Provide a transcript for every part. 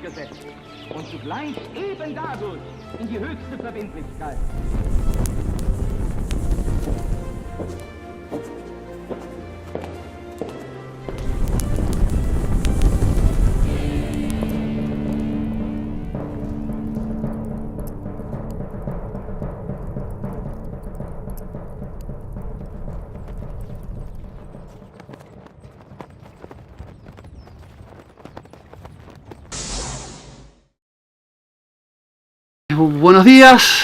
durchgesetzt und zugleich eben dadurch in die höchste Verbindlichkeit. Buenos días,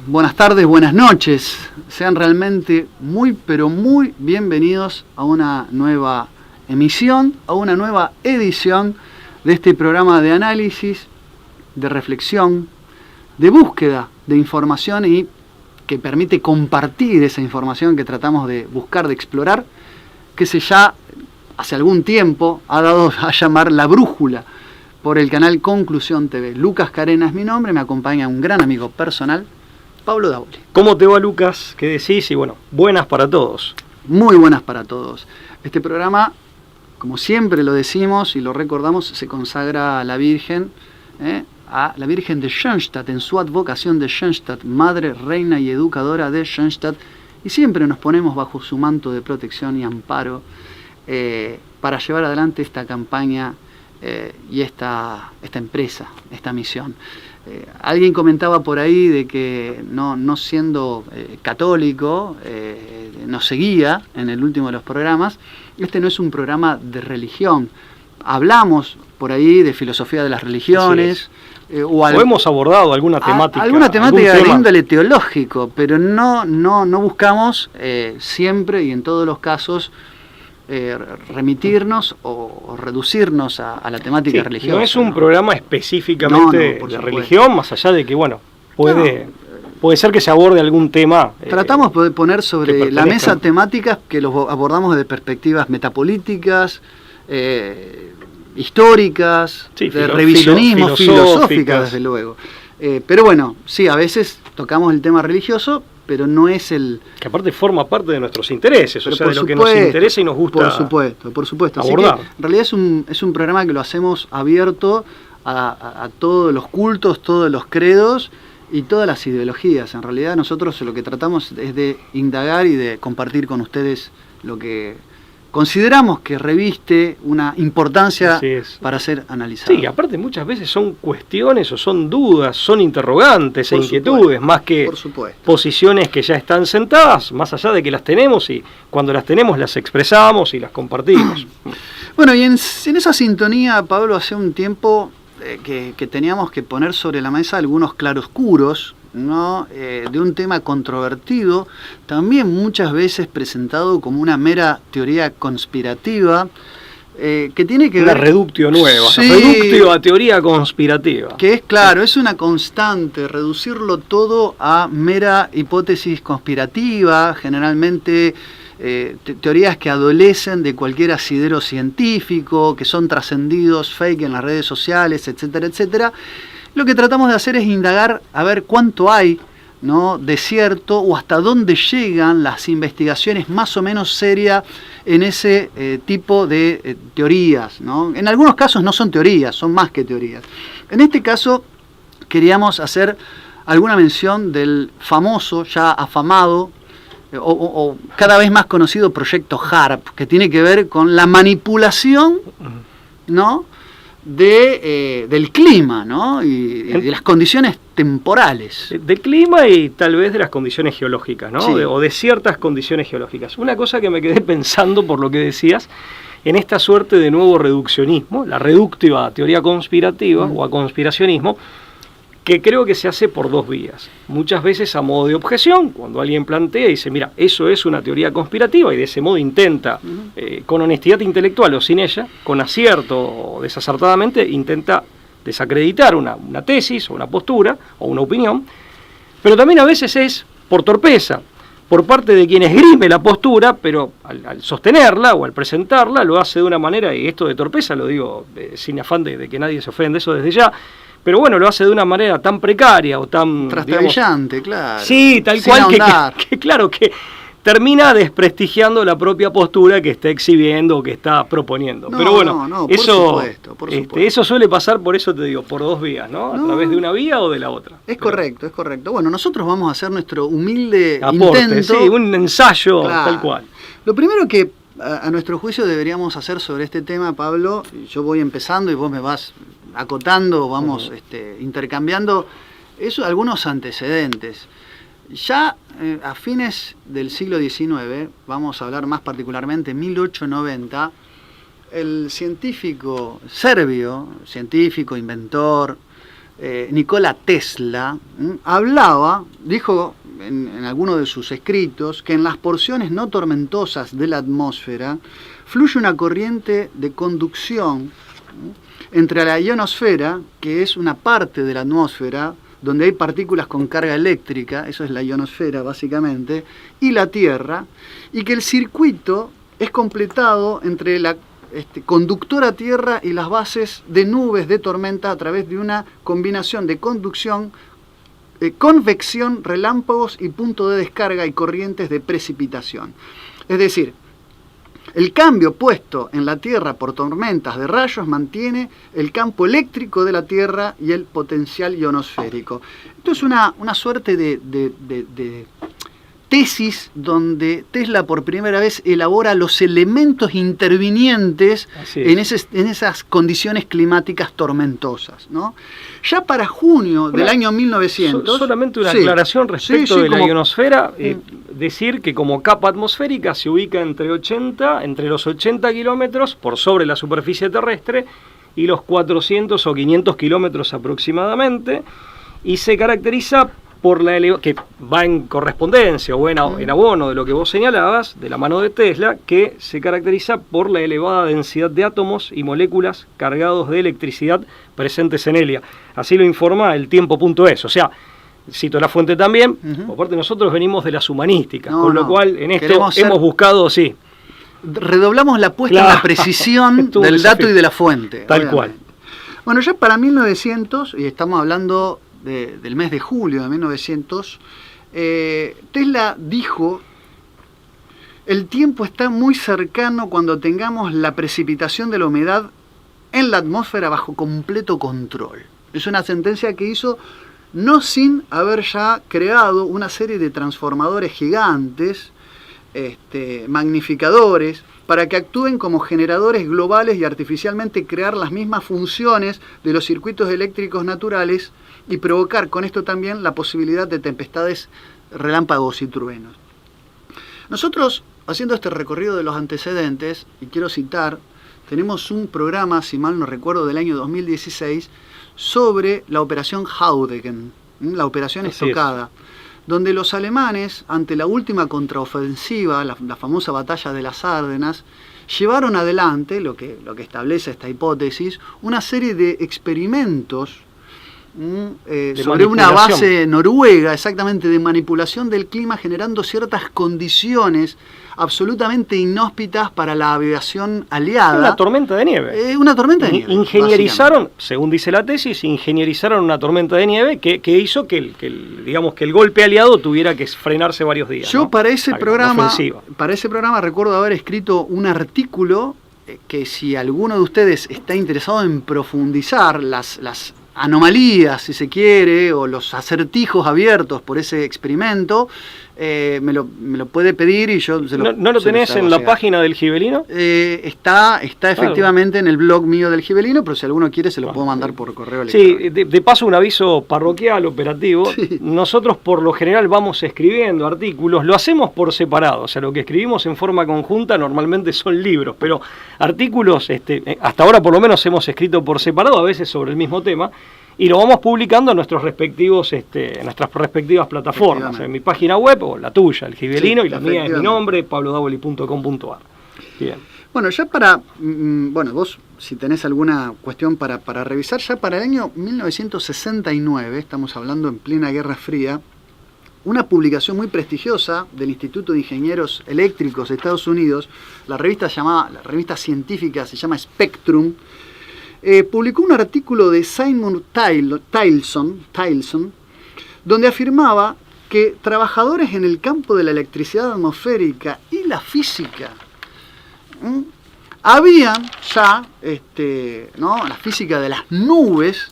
buenas tardes, buenas noches. Sean realmente muy, pero muy bienvenidos a una nueva emisión, a una nueva edición de este programa de análisis, de reflexión, de búsqueda de información y que permite compartir esa información que tratamos de buscar, de explorar, que se ya hace algún tiempo ha dado a llamar La Brújula, por el canal Conclusión TV. Lucas Carena es mi nombre, me acompaña un gran amigo personal, Pablo Dauli. ¿Cómo te va, Lucas? ¿Qué decís? Y bueno, buenas para todos. Muy buenas para todos. Este programa, como siempre lo decimos y lo recordamos, se consagra a la Virgen de Schoenstatt, en su advocación de Schoenstatt, madre, reina y educadora de Schoenstatt, y siempre nos ponemos bajo su manto de protección y amparo para llevar adelante esta campaña y esta empresa, esta misión. Alguien comentaba por ahí de que no siendo católico nos seguía en el último de los programas. Este no es un programa de religión. Hablamos por ahí de filosofía de las religiones. O hemos abordado alguna temática. Alguna temática de índole teológico, pero no buscamos siempre y en todos los casos remitirnos o reducirnos a la temática religiosa. No es un programa específicamente de religión, más allá de que, bueno, puede ser que se aborde algún tema. Tratamos de poner sobre la mesa temáticas que los abordamos desde perspectivas metapolíticas, históricas, de revisionismo, filosóficas, desde luego. Pero bueno, sí, a veces tocamos el tema religioso, pero no es el... Que aparte forma parte de nuestros intereses, o sea, de lo que nos interesa y nos gusta. Por supuesto. Abordar. Así que, en realidad es un programa que lo hacemos abierto a todos los cultos, todos los credos y todas las ideologías. En realidad nosotros lo que tratamos es de indagar y de compartir con ustedes lo que consideramos que reviste una importancia para ser analizado. Sí, aparte muchas veces son cuestiones o son dudas, son interrogantes e inquietudes, más que posiciones que ya están sentadas, más allá de que las tenemos y cuando las tenemos las expresamos y las compartimos. Bueno, y en esa sintonía, Pablo, hace un tiempo que teníamos que poner sobre la mesa algunos claroscuros, ¿no? De un tema controvertido, también muchas veces presentado como una mera teoría conspirativa, que tiene que ver... Una reductio nueva, reductio a teoría conspirativa. Que es claro, es una constante, reducirlo todo a mera hipótesis conspirativa, generalmente teorías que adolecen de cualquier asidero científico, que son trascendidos, fake en las redes sociales, etcétera, etcétera. Lo que tratamos de hacer es indagar a ver cuánto hay, ¿no?, de cierto o hasta dónde llegan las investigaciones más o menos serias en ese tipo de teorías, ¿no? En algunos casos no son teorías, son más que teorías. En este caso queríamos hacer alguna mención del famoso, ya afamado, o cada vez más conocido proyecto HAARP, que tiene que ver con la manipulación, ¿no?, del clima, ¿no?, y de las condiciones temporales. Del clima y tal vez de las condiciones geológicas, ¿no? Sí. O de ciertas condiciones geológicas. Una cosa que me quedé pensando por lo que decías, en esta suerte de nuevo reduccionismo, la reductiva a teoría conspirativa o a conspiracionismo, que creo que se hace por dos vías. Muchas veces a modo de objeción, cuando alguien plantea y dice, mira, eso es una teoría conspirativa, y de ese modo intenta, con honestidad intelectual o sin ella, con acierto o desacertadamente, intenta desacreditar una tesis o una postura o una opinión, pero también a veces es por torpeza, por parte de quien esgrime la postura, pero al sostenerla o al presentarla lo hace de una manera, y esto de torpeza lo digo sin afán de que nadie se ofenda, eso desde ya, pero bueno, lo hace de una manera tan precaria o tan... Trastabillante, claro. Sí, tal cual, que claro, que termina desprestigiando la propia postura que está exhibiendo o que está proponiendo. Pero bueno, por supuesto. Eso suele pasar, por eso te digo, por dos vías, ¿no? A través de una vía o de la otra. Es correcto. Bueno, nosotros vamos a hacer nuestro humilde aporte, intento. Sí, un ensayo, claro, tal cual. Lo primero que a nuestro juicio deberíamos hacer sobre este tema, Pablo, yo voy empezando y vos me vas acotando, vamos intercambiando, es algunos antecedentes. Ya a fines del siglo XIX, vamos a hablar más particularmente en 1890, el científico serbio, inventor, Nikola Tesla, dijo en alguno de sus escritos que en las porciones no tormentosas de la atmósfera fluye una corriente de conducción entre la ionosfera, que es una parte de la atmósfera donde hay partículas con carga eléctrica, eso es la ionosfera básicamente, y la Tierra, y que el circuito es completado entre la conductora Tierra y las bases de nubes de tormenta a través de una combinación de conducción, convección, relámpagos y punto de descarga y corrientes de precipitación. Es decir, el cambio puesto en la Tierra por tormentas de rayos mantiene el campo eléctrico de la Tierra y el potencial ionosférico. Esto es una suerte de tesis donde Tesla por primera vez elabora los elementos intervinientes en esas condiciones climáticas tormentosas, ¿no? Ya para junio del año 1900... Solamente una aclaración respecto de la ionosfera, decir que como capa atmosférica se ubica entre los 80 kilómetros por sobre la superficie terrestre y los 400 o 500 kilómetros aproximadamente, y se caracteriza por que va en correspondencia o en abono de lo que vos señalabas, de la mano de Tesla, que se caracteriza por la elevada densidad de átomos y moléculas cargados de electricidad presentes en ella. Así lo informa el tiempo.es. O sea, cito la fuente también, por parte nosotros venimos de las humanísticas, con lo cual en esto hemos buscado, redoblamos la apuesta en la precisión del dato y de la fuente. Tal cual. Bueno, ya para 1900, y estamos hablando del mes de julio de 1900, Tesla dijo: el tiempo está muy cercano cuando tengamos la precipitación de la humedad en la atmósfera bajo completo control. Es una sentencia que hizo no sin haber ya creado una serie de transformadores gigantes, magnificadores, para que actúen como generadores globales y artificialmente crear las mismas funciones de los circuitos eléctricos naturales y provocar con esto también la posibilidad de tempestades, relámpagos y truenos. Nosotros, haciendo este recorrido de los antecedentes, y quiero citar, tenemos un programa, si mal no recuerdo, del año 2016, sobre la operación Haudegen, la operación estocada, donde los alemanes, ante la última contraofensiva, la famosa batalla de las Ardenas, llevaron adelante, lo que establece esta hipótesis, una serie de experimentos sobre una base noruega, exactamente, de manipulación del clima, generando ciertas condiciones absolutamente inhóspitas para la aviación aliada. Una tormenta de nieve. Una tormenta de nieve. Ingenierizaron, según dice la tesis, una tormenta de nieve que hizo que el golpe aliado tuviera que frenarse varios días. Yo para ese programa recuerdo haber escrito un artículo que, si alguno de ustedes está interesado en profundizar las anomalías, si se quiere, o los acertijos abiertos por ese experimento, me lo puede pedir y yo se lo... ¿No lo tenés en la página del Gibelino? Está efectivamente en el blog mío del Gibelino, pero si alguno quiere se lo puedo mandar por correo electrónico. Sí, de paso un aviso parroquial, operativo. Sí. Nosotros por lo general vamos escribiendo artículos, lo hacemos por separado, o sea, lo que escribimos en forma conjunta normalmente son libros, pero artículos, hasta ahora por lo menos hemos escrito por separado, a veces sobre el mismo tema, y lo vamos publicando en nuestras respectivas plataformas, en mi página web o la tuya, el Gibelino, y la mía es mi nombre, pablodavoli.com.ar. Bien. Bueno, ya vos si tenés alguna cuestión para revisar, ya para el año 1969, estamos hablando en plena Guerra Fría, una publicación muy prestigiosa del Instituto de Ingenieros Eléctricos de Estados Unidos, la revista científica se llama Spectrum, publicó un artículo de Simon Tilson, donde afirmaba que trabajadores en el campo de la electricidad atmosférica y la física habían ya, la física de las nubes,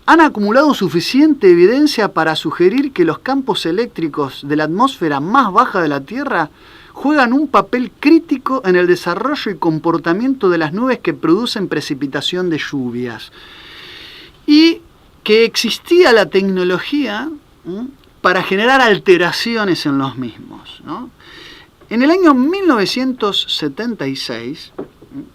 han acumulado suficiente evidencia para sugerir que los campos eléctricos de la atmósfera más baja de la Tierra juegan un papel crítico en el desarrollo y comportamiento de las nubes que producen precipitación de lluvias. Y que existía la tecnología para generar alteraciones en los mismos, ¿no? En el año 1976,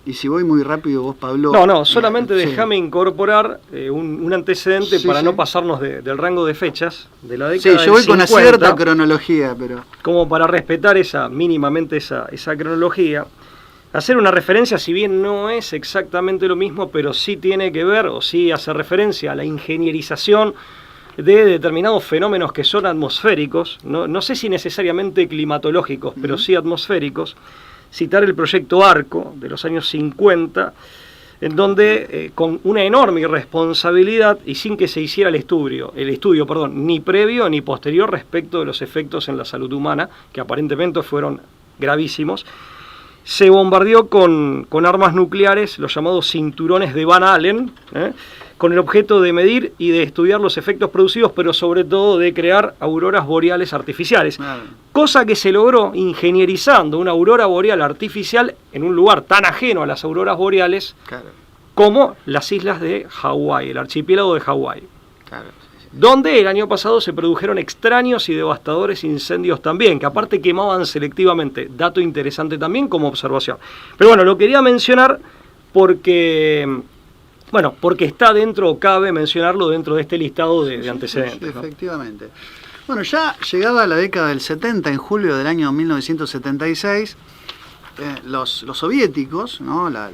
y si voy muy rápido vos, Pablo... No, solamente déjame incorporar un antecedente para no pasarnos del rango de fechas de la década Sí, yo voy 50, con una cierta cronología, pero... Como para respetar mínimamente esa cronología. Hacer una referencia, si bien no es exactamente lo mismo, pero sí tiene que ver, o sí hace referencia a la ingenierización de determinados fenómenos que son atmosféricos, no sé si necesariamente climatológicos, pero sí atmosféricos. Citar el proyecto ARCO de los años 50, en donde con una enorme irresponsabilidad y sin que se hiciera el estudio, ni previo ni posterior respecto de los efectos en la salud humana, que aparentemente fueron gravísimos, se bombardeó con armas nucleares, los llamados cinturones de Van Allen, con el objeto de medir y de estudiar los efectos producidos, pero sobre todo de crear auroras boreales artificiales. Cosa que se logró ingenierizando una aurora boreal artificial en un lugar tan ajeno a las auroras boreales como las islas de Hawái, el archipiélago de Hawái. Donde el año pasado se produjeron extraños y devastadores incendios también, que aparte quemaban selectivamente. Dato interesante también como observación. Pero bueno, lo quería mencionar porque está dentro, o cabe mencionarlo dentro de este listado de antecedentes. Sí, efectivamente. Bueno, ya llegada la década del 70, en julio del año 1976, los soviéticos, ¿no? la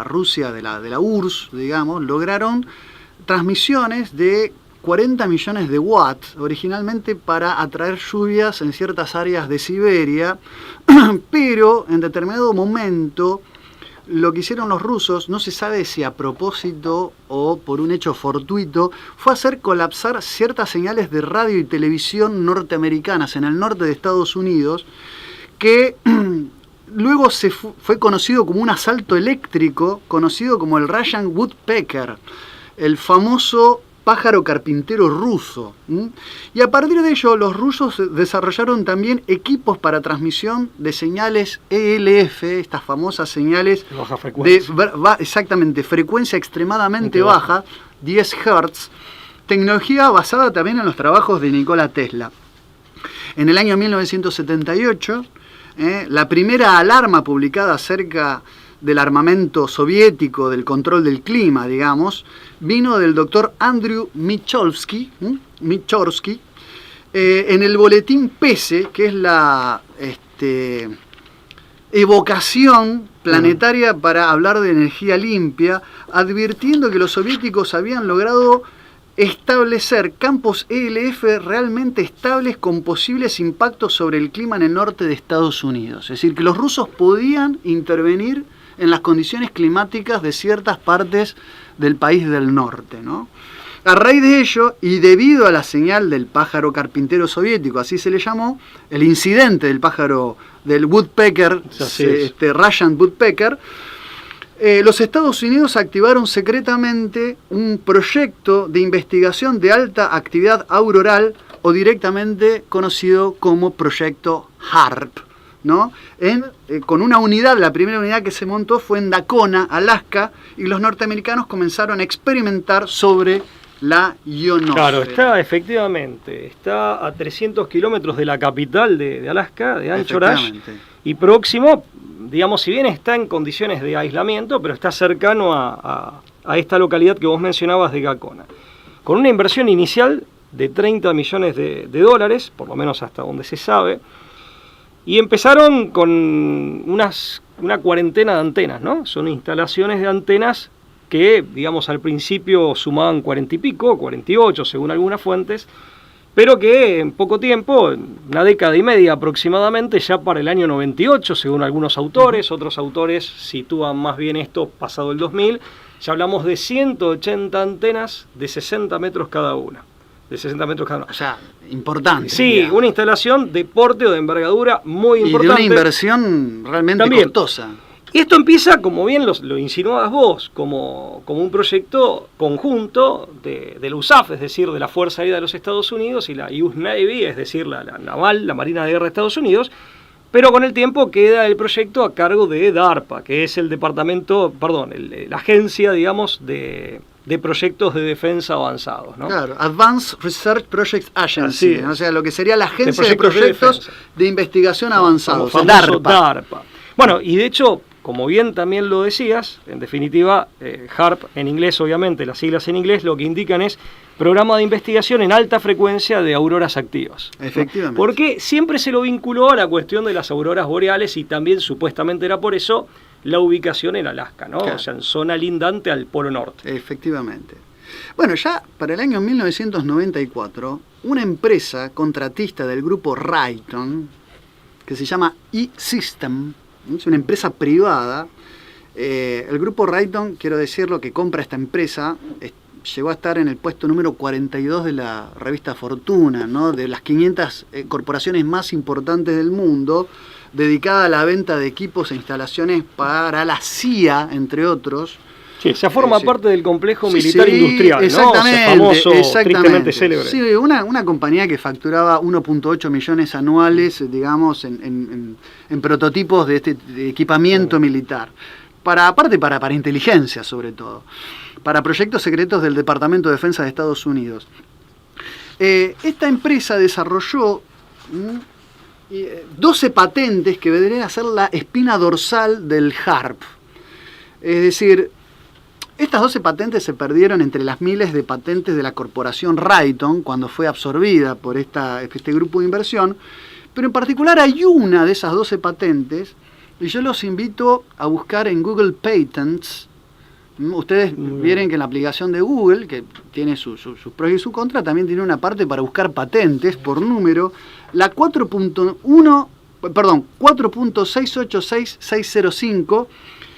Rusia de la URSS, digamos, lograron transmisiones de 40 millones de watts, originalmente para atraer lluvias en ciertas áreas de Siberia, pero en determinado momento lo que hicieron los rusos, no se sabe si a propósito o por un hecho fortuito, fue hacer colapsar ciertas señales de radio y televisión norteamericanas en el norte de Estados Unidos, que luego fue conocido como un asalto eléctrico, conocido como el Russian Woodpecker, el famoso pájaro carpintero ruso. Y a partir de ello, los rusos desarrollaron también equipos para transmisión de señales ELF, estas famosas señales de baja frecuencia. Exactamente, frecuencia extremadamente baja, 10 Hz, tecnología basada también en los trabajos de Nikola Tesla. En el año 1978, la primera alarma publicada acerca del armamento soviético, del control del clima, digamos, vino del doctor Andrew Michorsky, en el boletín PESE, que es la evocación planetaria para hablar de energía limpia, advirtiendo que los soviéticos habían logrado establecer campos ELF realmente estables con posibles impactos sobre el clima en el norte de Estados Unidos. Es decir, que los rusos podían intervenir en las condiciones climáticas de ciertas partes del país del norte, ¿no? A raíz de ello, y debido a la señal del pájaro carpintero soviético, así se le llamó, el incidente del pájaro, del woodpecker, Russian Woodpecker, los Estados Unidos activaron secretamente un proyecto de investigación de alta actividad auroral, o directamente conocido como Proyecto HAARP, ¿no? Con una unidad, la primera unidad que se montó fue en Dacona, Alaska, y los norteamericanos comenzaron a experimentar sobre la ionosfera. Claro, está a 300 kilómetros de la capital de Alaska, de Anchorage, y próximo, digamos, si bien está en condiciones de aislamiento, pero está cercano a esta localidad que vos mencionabas de Dacona, con una inversión inicial de 30 millones de dólares, por lo menos hasta donde se sabe. Y empezaron con una cuarentena de antenas, ¿no? Son instalaciones de antenas que, digamos, al principio sumaban 40 y pico, 48 según algunas fuentes, pero que en poco tiempo, una década y media aproximadamente, ya para el año 98, según algunos autores, otros autores sitúan más bien esto pasado el 2000, ya hablamos de 180 antenas de 60 metros cada una. de 60 metros cada uno. O sea, importante. Sí, digamos. una instalación de porte o de envergadura muy importante. Y de una inversión realmente También. costosa. Y esto empieza, como bien lo insinuabas vos, como un proyecto conjunto de la USAF, es decir, de la Fuerza Aérea de los Estados Unidos, y la US Navy, es decir, la naval, la Marina de Guerra de Estados Unidos, pero con el tiempo queda el proyecto a cargo de DARPA, que es la agencia, digamos, de proyectos de defensa avanzados, ¿no? Claro, Advanced Research Projects Agency, o sea, lo que sería la agencia de proyectos de investigación avanzados, el DARPA. Bueno, y de hecho, como bien también lo decías, en definitiva, HARP en inglés, obviamente, las siglas en inglés, lo que indican es Programa de Investigación en Alta Frecuencia de Auroras Activas. Efectivamente. Porque siempre se lo vinculó a la cuestión de las auroras boreales y también supuestamente era por eso la ubicación en Alaska, ¿no? Claro. O sea, en zona lindante al Polo Norte. Efectivamente. Bueno, ya para el año 1994, una empresa contratista del grupo Raytheon, que se llama E-System, es una empresa privada. El grupo Raytheon, quiero decirlo, que compra esta empresa, llegó a estar en el puesto número 42 de la revista Fortuna, ¿no? De las 500 corporaciones más importantes del mundo, dedicada a la venta de equipos e instalaciones para la CIA, entre otros. Sí, o sea, forma parte del complejo Sí, militar industrial, exactamente, ¿no? O sea, famoso, exactamente. tristemente célebre. Sí, una compañía que facturaba 1.8 millones anuales, digamos, en prototipos de equipamiento militar. Para inteligencia, sobre todo. Para proyectos secretos del Departamento de Defensa de Estados Unidos. Esta empresa desarrolló 12 patentes que vendrían a ser la espina dorsal del HARP. Es decir, estas 12 patentes se perdieron entre las miles de patentes de la corporación Raytheon cuando fue absorbida por este grupo de inversión, pero en particular hay una de esas 12 patentes, y yo los invito a buscar en Google Patents. Ustedes vieron que en la aplicación de Google, que tiene sus pros y sus contras, también tiene una parte para buscar patentes por número, la 4.686605,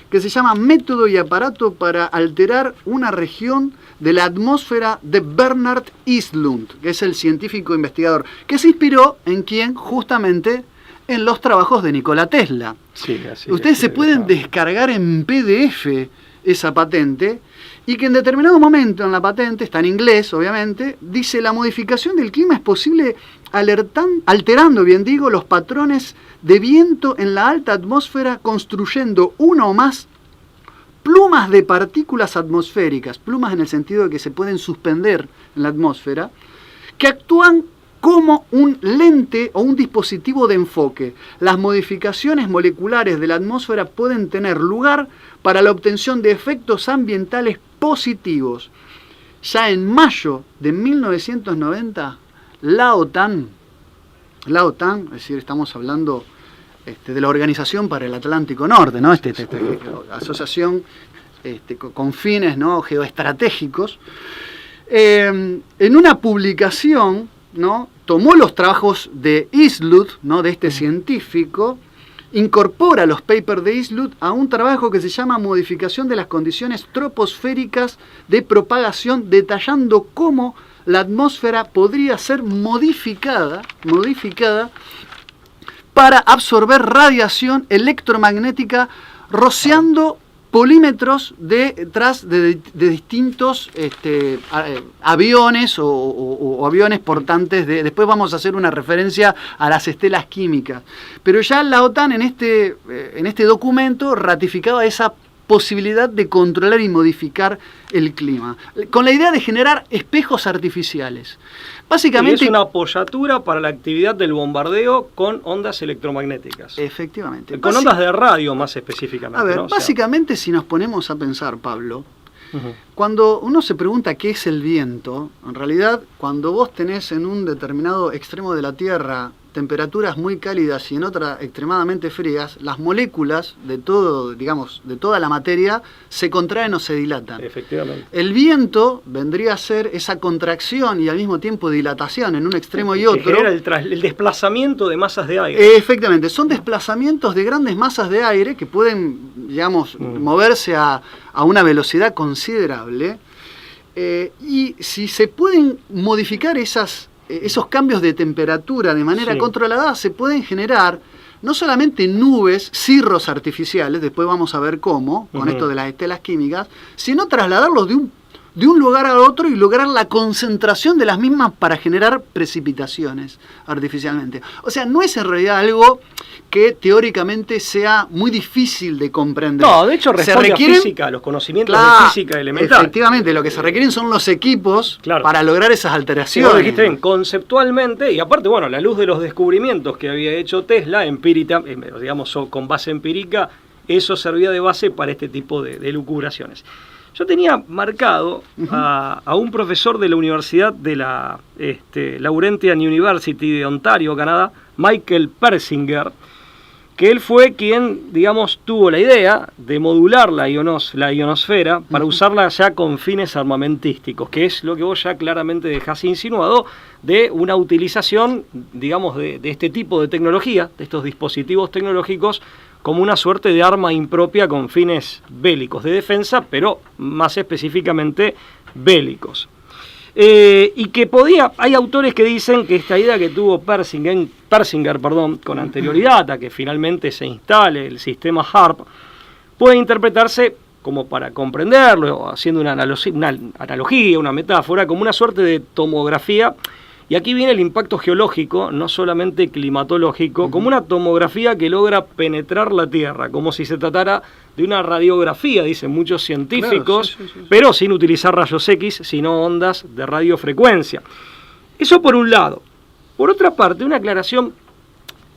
que se llama Método y Aparato para Alterar una Región de la Atmósfera de Bernard Eastlund, que es el científico investigador, que se inspiró en quién, justamente en los trabajos de Nikola Tesla. Sí, así Ustedes se pueden descargar en PDF esa patente, y que en determinado momento en la patente, está en inglés obviamente, dice: la modificación del clima es posible alterando, los patrones de viento en la alta atmósfera, construyendo una o más plumas de partículas atmosféricas, plumas en el sentido de que se pueden suspender en la atmósfera, que actúan como un lente o un dispositivo de enfoque. Las modificaciones moleculares de la atmósfera pueden tener lugar para la obtención de efectos ambientales positivos. Ya en mayo de 1990, la OTAN, es decir, estamos hablando de la Organización para el Atlántico Norte, ¿no? Asociación con fines, ¿no?, geoestratégicos, en una publicación, ¿no?, tomó los trabajos de Eastlund, ¿no?, de este científico, incorpora los papers de Eastlund a un trabajo que se llama Modificación de las condiciones troposféricas de propagación, detallando cómo la atmósfera podría ser modificada para absorber radiación electromagnética, rociando polímetros detrás de distintos aviones o aviones portantes. Después vamos a hacer una referencia a las estelas químicas. Pero ya la OTAN en este documento ratificaba esa posibilidad de controlar y modificar el clima, con la idea de generar espejos artificiales. Básicamente, es una apoyatura para la actividad del bombardeo con ondas electromagnéticas. Efectivamente. Con ondas de radio más específicamente. A ver, ¿no? básicamente, si nos ponemos a pensar, Pablo, cuando uno se pregunta qué es el viento, en realidad, cuando vos tenés en un determinado extremo de la Tierra temperaturas muy cálidas y en otra extremadamente frías, las moléculas de todo, digamos, de toda la materia se contraen o se dilatan. Efectivamente. El viento vendría a ser esa contracción y al mismo tiempo dilatación en un extremo y otro. Genera el desplazamiento de masas de aire. Efectivamente, son desplazamientos de grandes masas de aire que pueden, digamos, moverse a una velocidad considerable. Y si se pueden modificar esos cambios de temperatura de manera controlada, se pueden generar no solamente nubes, cirros artificiales, después vamos a ver cómo, con esto de las estelas químicas, sino trasladarlos de un lugar a otro y lograr la concentración de las mismas para generar precipitaciones artificialmente. O sea, no es en realidad algo que teóricamente sea muy difícil de comprender. No, de hecho responde a física, los conocimientos de física elemental. Efectivamente, lo que se requieren son los equipos para lograr esas alteraciones. Sí, lo dijiste bien, conceptualmente, y aparte, bueno, a la luz de los descubrimientos que había hecho Tesla, digamos, con base empírica, eso servía de base para este tipo de lucubraciones. Yo tenía marcado a un profesor de la Universidad de la Laurentian University de Ontario, Canadá, Michael Persinger, que él fue quien, digamos, tuvo la idea de modular la ionosfera para usarla ya con fines armamentísticos, que es lo que vos ya claramente dejás insinuado de una utilización, digamos, de este tipo de tecnología, de estos dispositivos tecnológicos, como una suerte de arma impropia con fines bélicos, de defensa, pero más específicamente bélicos. Y que hay autores que dicen que esta idea que tuvo Persinger, con anterioridad a que finalmente se instale el sistema HARP, puede interpretarse, como para comprenderlo, haciendo una analogía, una metáfora, como una suerte de tomografía. Y aquí viene el impacto geológico, no solamente climatológico, como una tomografía que logra penetrar la Tierra, como si se tratara de una radiografía, dicen muchos científicos, claro, sí. Pero sin utilizar rayos X, sino ondas de radiofrecuencia. Eso por un lado. Por otra parte, una aclaración,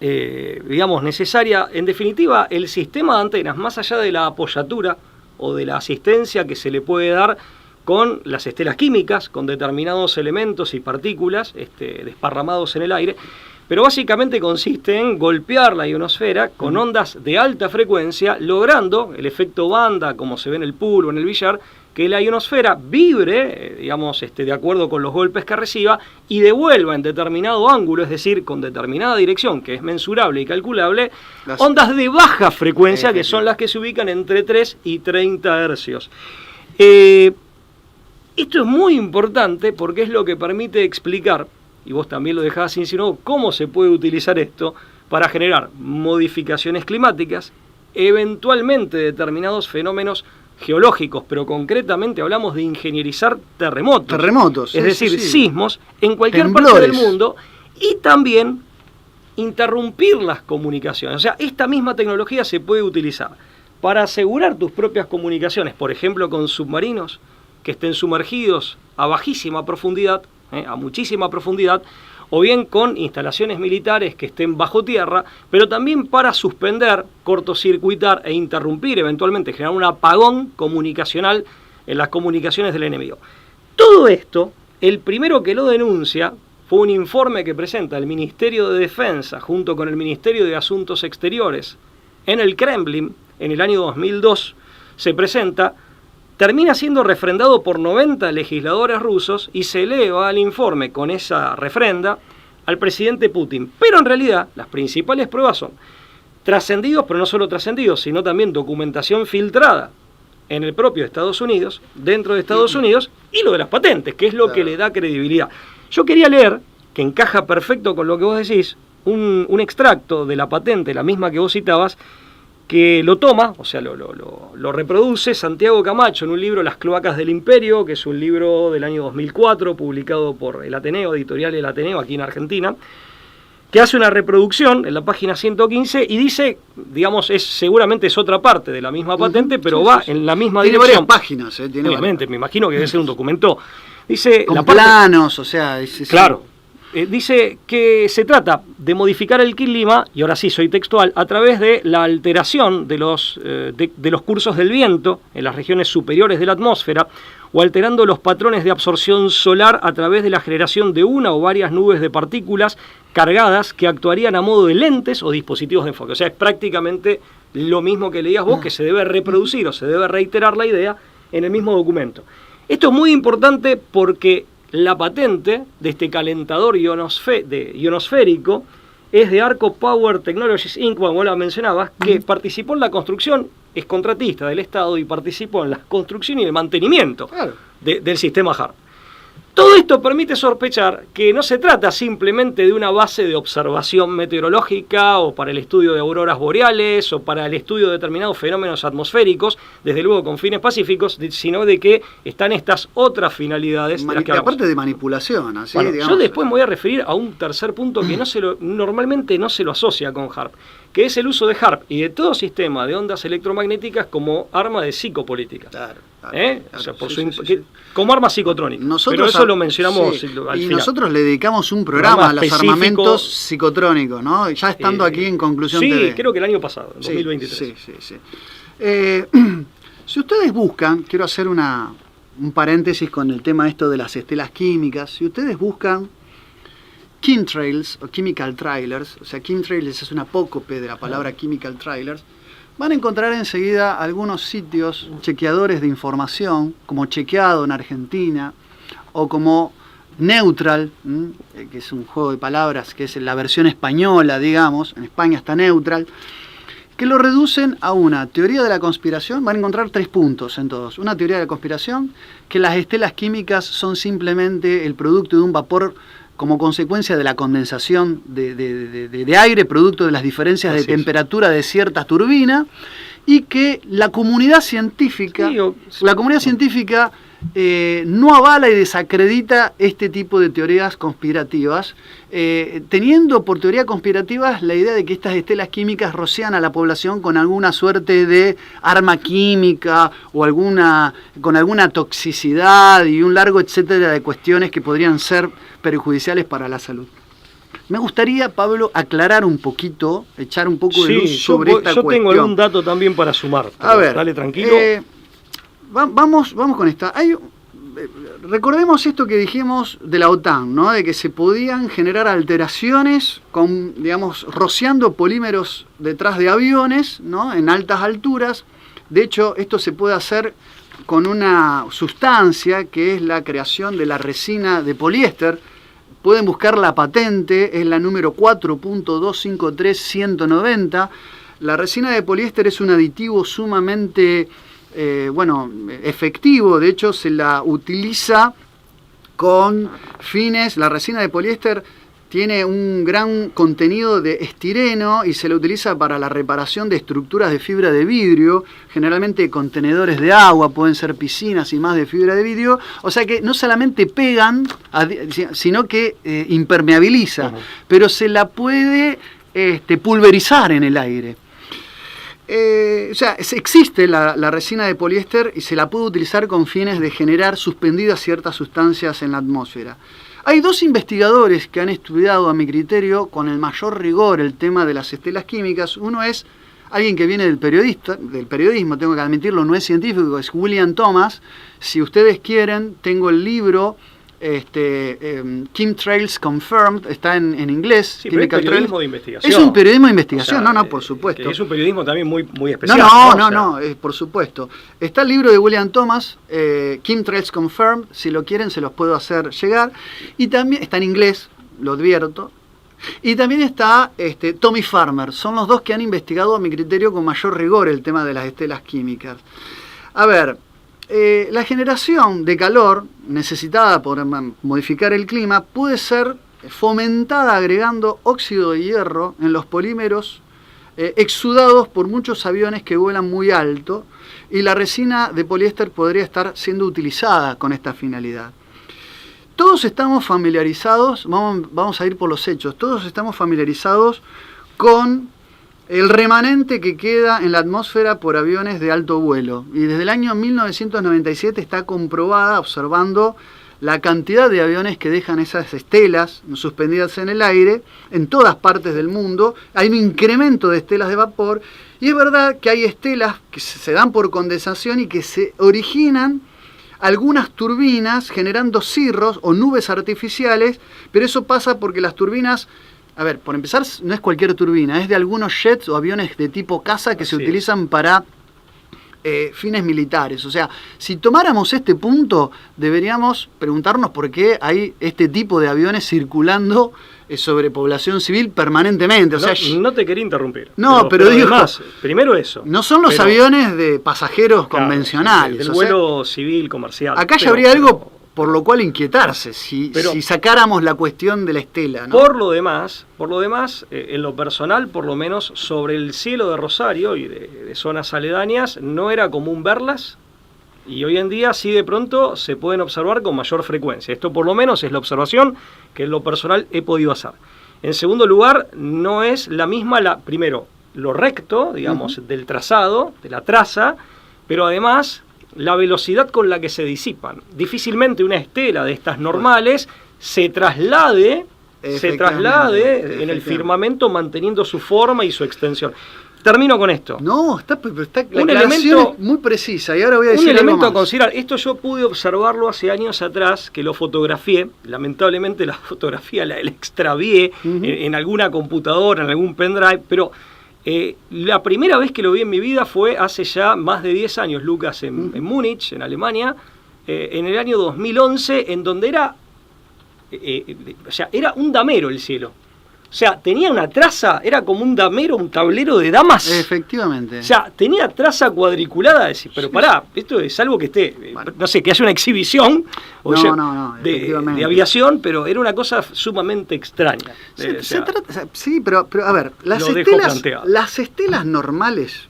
digamos, necesaria. En definitiva, el sistema de antenas, más allá de la apoyatura o de la asistencia que se le puede dar con las estelas químicas, con determinados elementos y partículas desparramados en el aire, pero básicamente consiste en golpear la ionosfera con ondas de alta frecuencia, logrando el efecto banda, como se ve en el pool o en el billar, que la ionosfera vibre, digamos, de acuerdo con los golpes que reciba, y devuelva en determinado ángulo, es decir, con determinada dirección, que es mensurable y calculable, ondas de baja frecuencia, que son las que se ubican entre 3 y 30 hercios. Esto es muy importante porque es lo que permite explicar, y vos también lo dejabas insinuado, cómo se puede utilizar esto para generar modificaciones climáticas, eventualmente determinados fenómenos geológicos, pero concretamente hablamos de ingenierizar terremotos, es decir, sismos en cualquier parte del mundo, y también interrumpir las comunicaciones. O sea, esta misma tecnología se puede utilizar para asegurar tus propias comunicaciones, por ejemplo, con submarinos que estén sumergidos a bajísima profundidad, a muchísima profundidad, o bien con instalaciones militares que estén bajo tierra, pero también para suspender, cortocircuitar e interrumpir, eventualmente generar un apagón comunicacional en las comunicaciones del enemigo. Todo esto, el primero que lo denuncia fue un informe que presenta el Ministerio de Defensa junto con el Ministerio de Asuntos Exteriores en el Kremlin en el año 2002, se presenta. Termina siendo refrendado por 90 legisladores rusos y se eleva al informe con esa refrenda al presidente Putin. Pero en realidad las principales pruebas son trascendidos, pero no solo trascendidos, sino también documentación filtrada en el propio Estados Unidos, dentro de Estados Unidos, y lo de las patentes, que es lo que le da credibilidad. Yo quería leer, que encaja perfecto con lo que vos decís, un extracto de la patente, la misma que vos citabas, que lo toma, o sea, lo reproduce Santiago Camacho en un libro, Las Cloacas del Imperio, que es un libro del año 2004, publicado por el Ateneo, editorial del Ateneo, aquí en Argentina, que hace una reproducción en la página 115 y dice, digamos, seguramente es otra parte de la misma patente, pero va en la misma dirección. Tiene varias páginas, tiene obviamente, varias. Me imagino que debe ser un documento. Dice, con planos, o sea... Claro. Dice que se trata de modificar el clima, y ahora sí soy textual, a través de la alteración de los cursos del viento en las regiones superiores de la atmósfera, o alterando los patrones de absorción solar a través de la generación de una o varias nubes de partículas cargadas que actuarían a modo de lentes o dispositivos de enfoque. O sea, es prácticamente lo mismo que leías vos, que se debe reproducir o se debe reiterar la idea en el mismo documento. Esto es muy importante porque la patente de este calentador ionosférico es de Arco Power Technologies Inc., como la mencionabas, que participó en la construcción, es contratista del Estado y participó en la construcción y el mantenimiento del sistema HARP. Todo esto permite sospechar que no se trata simplemente de una base de observación meteorológica o para el estudio de auroras boreales o para el estudio de determinados fenómenos atmosféricos, desde luego con fines pacíficos, sino de que están estas otras finalidades. Aparte de manipulación. Así, bueno, yo después me voy a referir a un tercer punto que normalmente no se lo asocia con HARP, que es el uso de HARP y de todo sistema de ondas electromagnéticas como arma de psicopolítica. Claro. O sea, como arma psicotrónica. Pero eso lo mencionamos al final. Nosotros le dedicamos un programa a los armamentos psicotrónicos, ¿no? Ya estando aquí en Conclusión TV. Sí, creo que el año pasado, en 2023. Sí. Si ustedes buscan, quiero hacer un paréntesis con el tema esto de las estelas químicas. Si ustedes buscan chemtrails o chemical trailers, o sea, chemtrails es una apócope de la palabra chemical trailers, van a encontrar enseguida algunos sitios chequeadores de información, como Chequeado en Argentina, o como Neutral, que es un juego de palabras, que es la versión española, digamos, en España está Neutral, que lo reducen a una teoría de la conspiración. Van a encontrar 3 puntos en todos. Una teoría de la conspiración, que las estelas químicas son simplemente el producto de un vapor como consecuencia de la condensación de aire, producto de las diferencias de temperatura de cierta turbina, y que la comunidad científica, no avala y desacredita este tipo de teorías conspirativas, teniendo por teoría conspirativas la idea de que estas estelas químicas rocian a la población con alguna suerte de arma química o con alguna toxicidad y un largo etcétera de cuestiones que podrían ser perjudiciales para la salud. Me gustaría, Pablo, aclarar un poquito, echar un poco de luz sobre esta cuestión. Yo tengo algún dato también para sumar. A ver, dale tranquilo. Vamos con esta. Recordemos esto que dijimos de la OTAN, ¿no? De que se podían generar alteraciones rociando polímeros detrás de aviones, ¿no? En altas alturas. De hecho, esto se puede hacer con una sustancia que es la creación de la resina de poliéster. Pueden buscar la patente, es la número 4.253190. La resina de poliéster es un aditivo sumamente efectivo. De hecho, se la utiliza con fines. La resina de poliéster tiene un gran contenido de estireno y se la utiliza para la reparación de estructuras de fibra de vidrio, generalmente contenedores de agua, pueden ser piscinas y más de fibra de vidrio. O sea que no solamente pegan, sino que impermeabiliza, pero se la puede pulverizar en el aire. Existe la resina de poliéster y se la puede utilizar con fines de generar suspendidas ciertas sustancias en la atmósfera. Hay 2 investigadores que han estudiado, a mi criterio, con el mayor rigor el tema de las estelas químicas. Uno es alguien que viene del periodismo, tengo que admitirlo, no es científico, es William Thomas. Si ustedes quieren, tengo el libro Chemtrails Confirmed, está en inglés. Sí, pero es periodismo de investigación. Es un periodismo de investigación, por supuesto. Es un periodismo también muy especial. Por supuesto. Está el libro de William Thomas, Chemtrails Confirmed, si lo quieren se los puedo hacer llegar. Y también está en inglés, lo advierto. Y también está Tommy Farmer. Son los 2 que han investigado, a mi criterio, con mayor rigor el tema de las estelas químicas. A ver, la generación de calor necesitada por modificar el clima puede ser fomentada agregando óxido de hierro en los polímeros exudados por muchos aviones que vuelan muy alto, y la resina de poliéster podría estar siendo utilizada con esta finalidad. Todos estamos familiarizados, vamos a ir por los hechos, todos estamos familiarizados con el remanente que queda en la atmósfera por aviones de alto vuelo. Y desde el año 1997 está comprobada, observando la cantidad de aviones que dejan esas estelas suspendidas en el aire en todas partes del mundo. Hay un incremento de estelas de vapor, y es verdad que hay estelas que se dan por condensación y que se originan algunas turbinas generando cirros o nubes artificiales, pero eso pasa porque las turbinas... A ver, por empezar, no es cualquier turbina, es de algunos jets o aviones de tipo caza que se utilizan para fines militares. O sea, si tomáramos este punto, deberíamos preguntarnos por qué hay este tipo de aviones circulando sobre población civil permanentemente. O sea, no te quería interrumpir. pero digo, además, primero eso. No son los aviones de pasajeros convencionales. Del vuelo civil, comercial. Acá ya habría algo por lo cual inquietarse, si sacáramos la cuestión de la estela, ¿no? Por lo demás, en lo personal, por lo menos, sobre el cielo de Rosario y de zonas aledañas, no era común verlas, y hoy en día sí de pronto se pueden observar con mayor frecuencia. Esto por lo menos es la observación que en lo personal he podido hacer. En segundo lugar, no es la misma, primero, lo recto, digamos, del trazado, de la traza, pero además la velocidad con la que se disipan. Difícilmente una estela de estas normales se traslade en el firmamento manteniendo su forma y su extensión. Termino con esto. No, está la aclaración es muy precisa y ahora voy a decir un elemento algo más. a considerar. Esto yo pude observarlo hace años atrás, que lo fotografié. Lamentablemente la fotografía la extravié en alguna computadora, en algún pendrive, pero la primera vez que lo vi en mi vida fue hace ya más de 10 años, Lucas, en Múnich, en Alemania, en el año 2011, en donde era un damero el cielo. O sea, tenía una traza, era como un damero, un tablero de damas. Efectivamente. O sea, tenía traza cuadriculada, decir, pero pará, esto es algo que esté, no sé, que haya una exhibición de aviación, pero era una cosa sumamente extraña. Sí, pero a ver, las estelas normales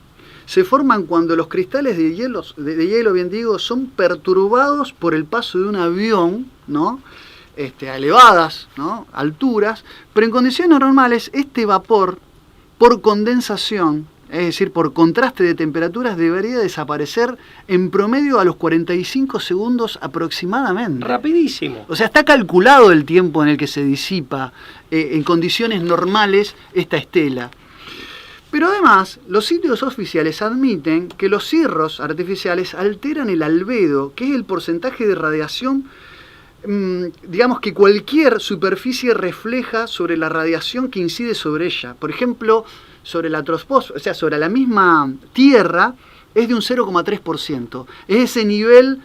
se forman cuando los cristales de hielo, bien digo, son perturbados por el paso de un avión, ¿no? A elevadas, ¿no?, alturas, pero en condiciones normales este vapor, por condensación, es decir, por contraste de temperaturas, debería desaparecer en promedio a los 45 segundos aproximadamente. Rapidísimo. O sea, está calculado el tiempo en el que se disipa en condiciones normales esta estela. Pero además, los sitios oficiales admiten que los cirros artificiales alteran el albedo, que es el porcentaje de radiación, digamos, que cualquier superficie refleja sobre la radiación que incide sobre ella. Por ejemplo, sobre la troposfera, o sea, sobre la misma Tierra, es de un 0,3%. Es ese nivel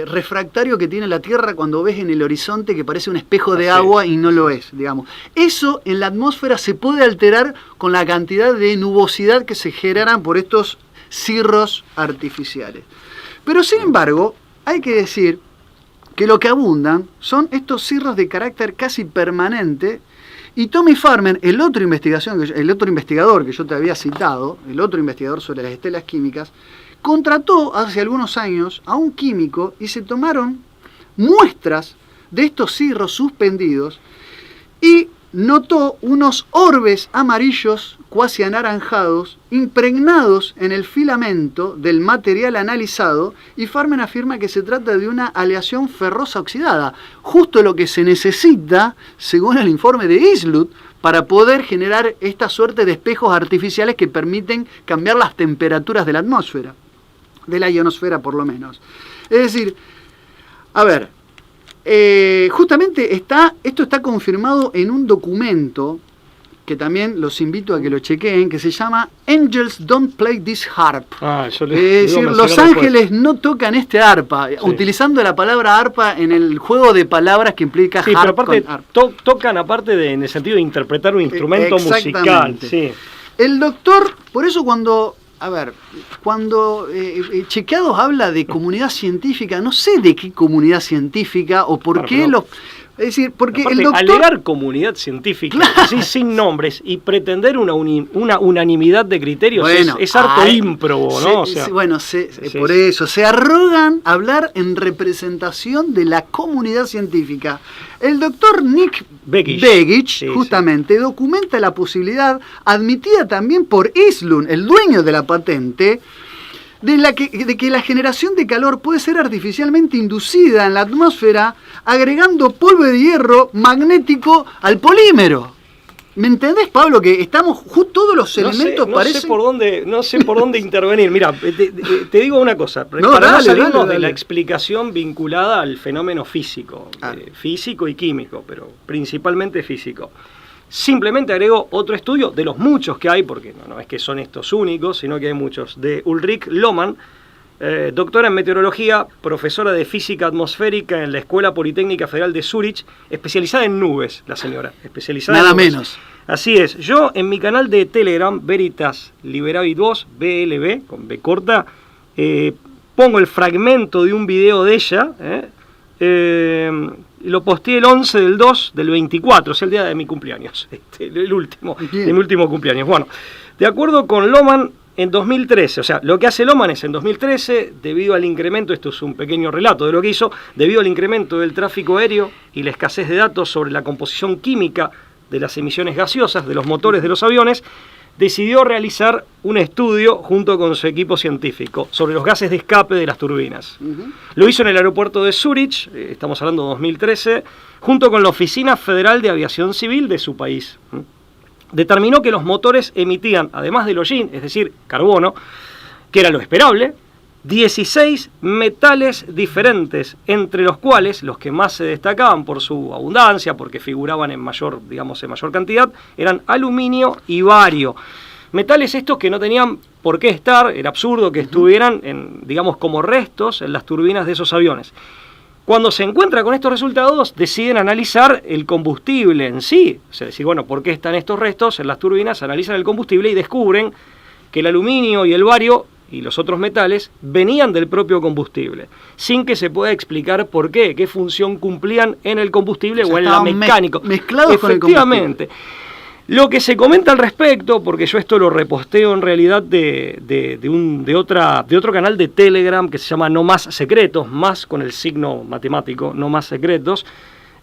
refractario que tiene la Tierra cuando ves en el horizonte que parece un espejo de agua y no lo es, digamos. Eso en la atmósfera se puede alterar con la cantidad de nubosidad que se generan por estos cirros artificiales. Pero sin embargo, hay que decir que lo que abundan son estos cirros de carácter casi permanente, y Tommy Farmer, el otro investigador que yo te había citado, el otro investigador sobre las estelas químicas, contrató hace algunos años a un químico y se tomaron muestras de estos cirros suspendidos y notó unos orbes amarillos cuasi anaranjados impregnados en el filamento del material analizado, y Farman afirma que se trata de una aleación ferrosa oxidada, justo lo que se necesita, según el informe de Eastwood, para poder generar esta suerte de espejos artificiales que permiten cambiar las temperaturas de la atmósfera, de la ionosfera por lo menos. Es decir, a ver, justamente esto está confirmado en un documento que también los invito a que lo chequeen, que se llama Angels Don't Play This Harp. Es decir, los ángeles no tocan este arpa, utilizando la palabra arpa en el juego de palabras que implica harp, pero aparte con arpa. Tocan aparte en el sentido de interpretar un instrumento musical. Sí. El doctor, por eso cuando Chequeados habla de comunidad científica, no sé de qué comunidad científica o por qué los... Es decir, porque aparte, el doctor... alegar comunidad científica, así sin nombres, y pretender una unanimidad de criterios, bueno, es harto ímprobo, ¿no? Por eso, se arrogan hablar en representación de la comunidad científica. El doctor Nick Begich justamente documenta la posibilidad, admitida también por Eastwood, el dueño de la patente, de que la generación de calor puede ser artificialmente inducida en la atmósfera agregando polvo de hierro magnético al polímero. ¿Me entendés, Pablo? Que estamos todos los elementos parecen... No sé por dónde intervenir. Mira, te digo una cosa. Para no salirnos de la explicación vinculada al fenómeno físico, físico y químico, pero principalmente físico. Simplemente agrego otro estudio, de los muchos que hay, porque no es que son estos únicos, sino que hay muchos, de Ulrich Lohmann, doctora en meteorología, profesora de física atmosférica en la Escuela Politécnica Federal de Zúrich, especializada en nubes, la señora, especializada Nada en nubes. menos. Así es, yo en mi canal de Telegram, Veritas Liberavit Vos, BLB, con B corta, pongo el fragmento de un video de ella, lo posteé el 11 del 2 del 24, o sea, el día de mi cumpleaños, el último, de mi último cumpleaños. Bueno, de acuerdo con Lohmann, en 2013, o sea, lo que hace Lohmann es en 2013, debido al incremento, esto es un pequeño relato de lo que hizo, debido al incremento del tráfico aéreo y la escasez de datos sobre la composición química de las emisiones gaseosas de los motores de los aviones, decidió realizar un estudio junto con su equipo científico sobre los gases de escape de las turbinas. Lo hizo en el aeropuerto de Zúrich, estamos hablando de 2013, junto con la Oficina Federal de Aviación Civil de su país. Determinó que los motores emitían, además del hollín, es decir, carbono, que era lo esperable, 16 metales diferentes, entre los cuales los que más se destacaban por su abundancia, porque figuraban en mayor cantidad, eran aluminio y bario. Metales estos que no tenían por qué estar, era absurdo que estuvieran como restos en las turbinas de esos aviones. Cuando se encuentra con estos resultados, deciden analizar el combustible en sí. O sea, decir, bueno, ¿por qué están estos restos en las turbinas? Analizan el combustible y descubren que el aluminio y el bario y los otros metales venían del propio combustible, sin que se pueda explicar por qué función cumplían en el combustible o en la mecánica. Mezclados con el combustible. Efectivamente. Lo que se comenta al respecto, porque yo esto lo reposteo en realidad de otro canal de Telegram que se llama No Más Secretos, más con el signo matemático, No Más Secretos,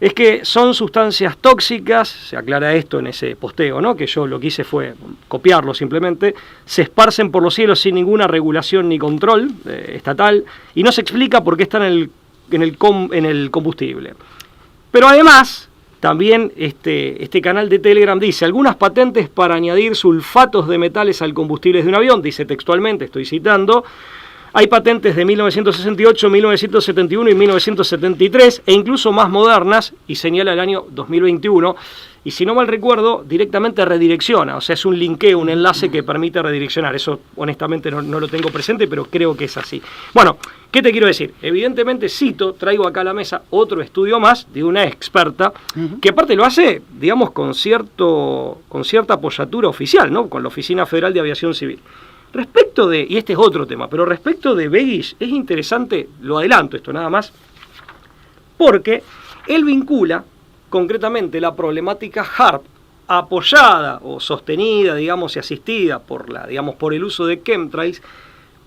es que son sustancias tóxicas, se aclara esto en ese posteo, ¿no? Que yo lo que hice fue copiarlo simplemente, se esparcen por los cielos sin ninguna regulación ni control estatal, y no se explica por qué están en el combustible. Pero además, también este canal de Telegram dice, algunas patentes para añadir sulfatos de metales al combustible de un avión, dice textualmente, estoy citando. Hay patentes de 1968, 1971 y 1973, e incluso más modernas, y señala el año 2021, y si no mal recuerdo, directamente redirecciona, o sea, es un linkeo, un enlace que permite redireccionar. Eso honestamente no lo tengo presente, pero creo que es así. Bueno, ¿qué te quiero decir? Evidentemente traigo acá a la mesa otro estudio más de una experta, que aparte lo hace, digamos, con cierta apoyatura oficial, ¿no? Con la Oficina Federal de Aviación Civil. Respecto de, y este es otro tema, pero respecto de Begich, es interesante, lo adelanto esto nada más, porque él vincula concretamente la problemática HAARP apoyada o sostenida, digamos, y asistida por el uso de chemtrails,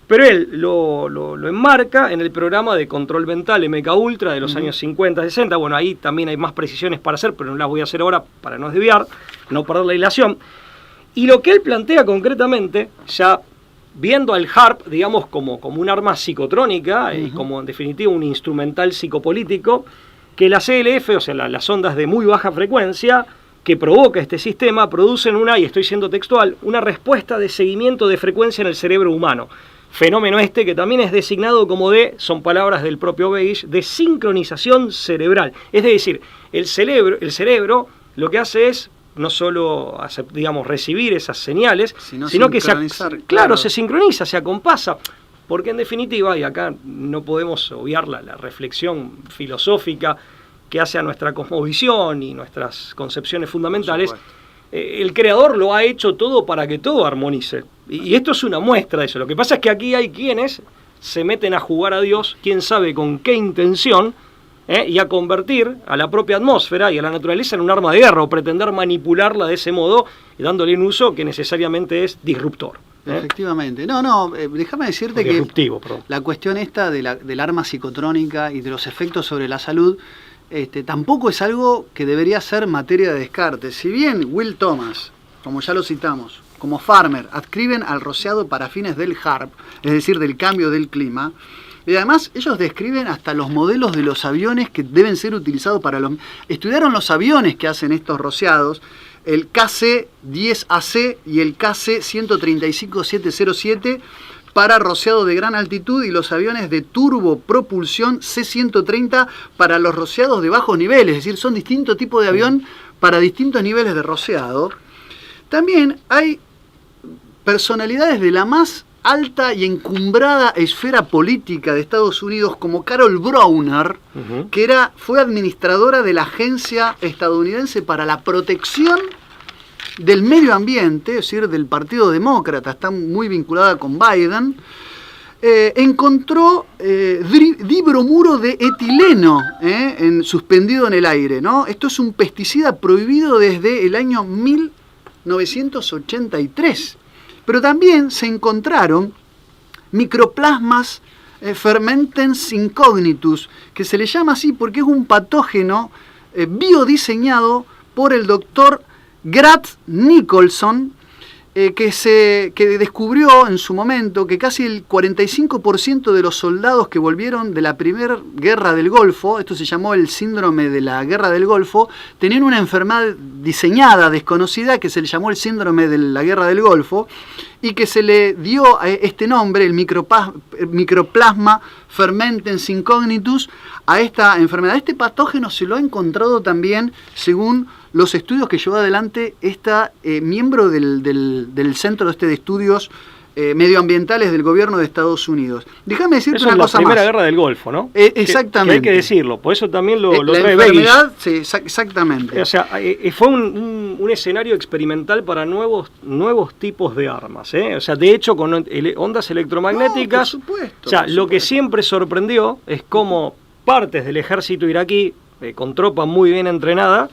pero él lo enmarca en el programa de control mental MK Ultra de los años 50, 60. Bueno, ahí también hay más precisiones para hacer, pero no las voy a hacer ahora para no desviar, no perder la hilación. Y lo que él plantea concretamente, ya viendo al HAARP, digamos, como un arma psicotrónica y como en definitiva un instrumental psicopolítico, que la CLF, o sea, las ondas de muy baja frecuencia que provoca este sistema, producen y estoy siendo textual, una respuesta de seguimiento de frecuencia en el cerebro humano. Fenómeno que también es designado como son palabras del propio Begich, de sincronización cerebral. Es decir, el cerebro lo que hace es no solo recibir esas señales, sino que se sincroniza, se acompasa, porque en definitiva, y acá no podemos obviar la reflexión filosófica que hace a nuestra cosmovisión y nuestras concepciones fundamentales, el creador lo ha hecho todo para que todo armonice, y esto es una muestra de eso. Lo que pasa es que aquí hay quienes se meten a jugar a Dios, quién sabe con qué intención, y a convertir a la propia atmósfera y a la naturaleza en un arma de guerra, o pretender manipularla de ese modo y dándole un uso que necesariamente es disruptor. Efectivamente. Déjame decirte que la cuestión esta del arma psicotrónica y de los efectos sobre la salud tampoco es algo que debería ser materia de descarte. Si bien Will Thomas, como ya lo citamos, como Farmer, adscriben al rociado para fines del HAARP, es decir, del cambio del clima, y además ellos describen hasta los modelos de los aviones que deben ser utilizados para los... Estudiaron los aviones que hacen estos rociados, el KC-10AC y el KC-135-707 para rociado de gran altitud, y los aviones de turbopropulsión C-130 para los rociados de bajos niveles, es decir, son distintos tipos de avión para distintos niveles de rociado. También hay personalidades de la más alta y encumbrada esfera política de Estados Unidos como Carol Browner, que fue administradora de la Agencia Estadounidense para la Protección del Medio Ambiente, es decir, del Partido Demócrata, está muy vinculada con Biden, encontró dibromuro de etileno suspendido en el aire, ¿no? Esto es un pesticida prohibido desde el año 1983. Pero también se encontraron microplasmas fermentens incognitus, que se le llama así porque es un patógeno biodiseñado por el doctor Grant Nicholson, que descubrió en su momento que casi el 45% de los soldados que volvieron de la primera guerra del Golfo, esto se llamó el síndrome de la guerra del Golfo, tenían una enfermedad diseñada, desconocida, que se le llamó el síndrome de la guerra del Golfo, y que se le dio este nombre, el microplasma fermentens incognitus, a esta enfermedad. Este patógeno se lo ha encontrado también, según los estudios que llevó adelante esta miembro del Centro de Estudios Medioambientales del Gobierno de Estados Unidos. Déjame decirte una cosa más. Es la primera guerra del Golfo, ¿no? Exactamente. Que hay que decirlo, por eso también lo la trae enfermedad, sí, exactamente. O sea, fue un escenario experimental para nuevos tipos de armas, ¿eh? O sea, de hecho, con ondas electromagnéticas. No, por supuesto, o sea, lo que siempre sorprendió es cómo partes del ejército iraquí, con tropa muy bien entrenada,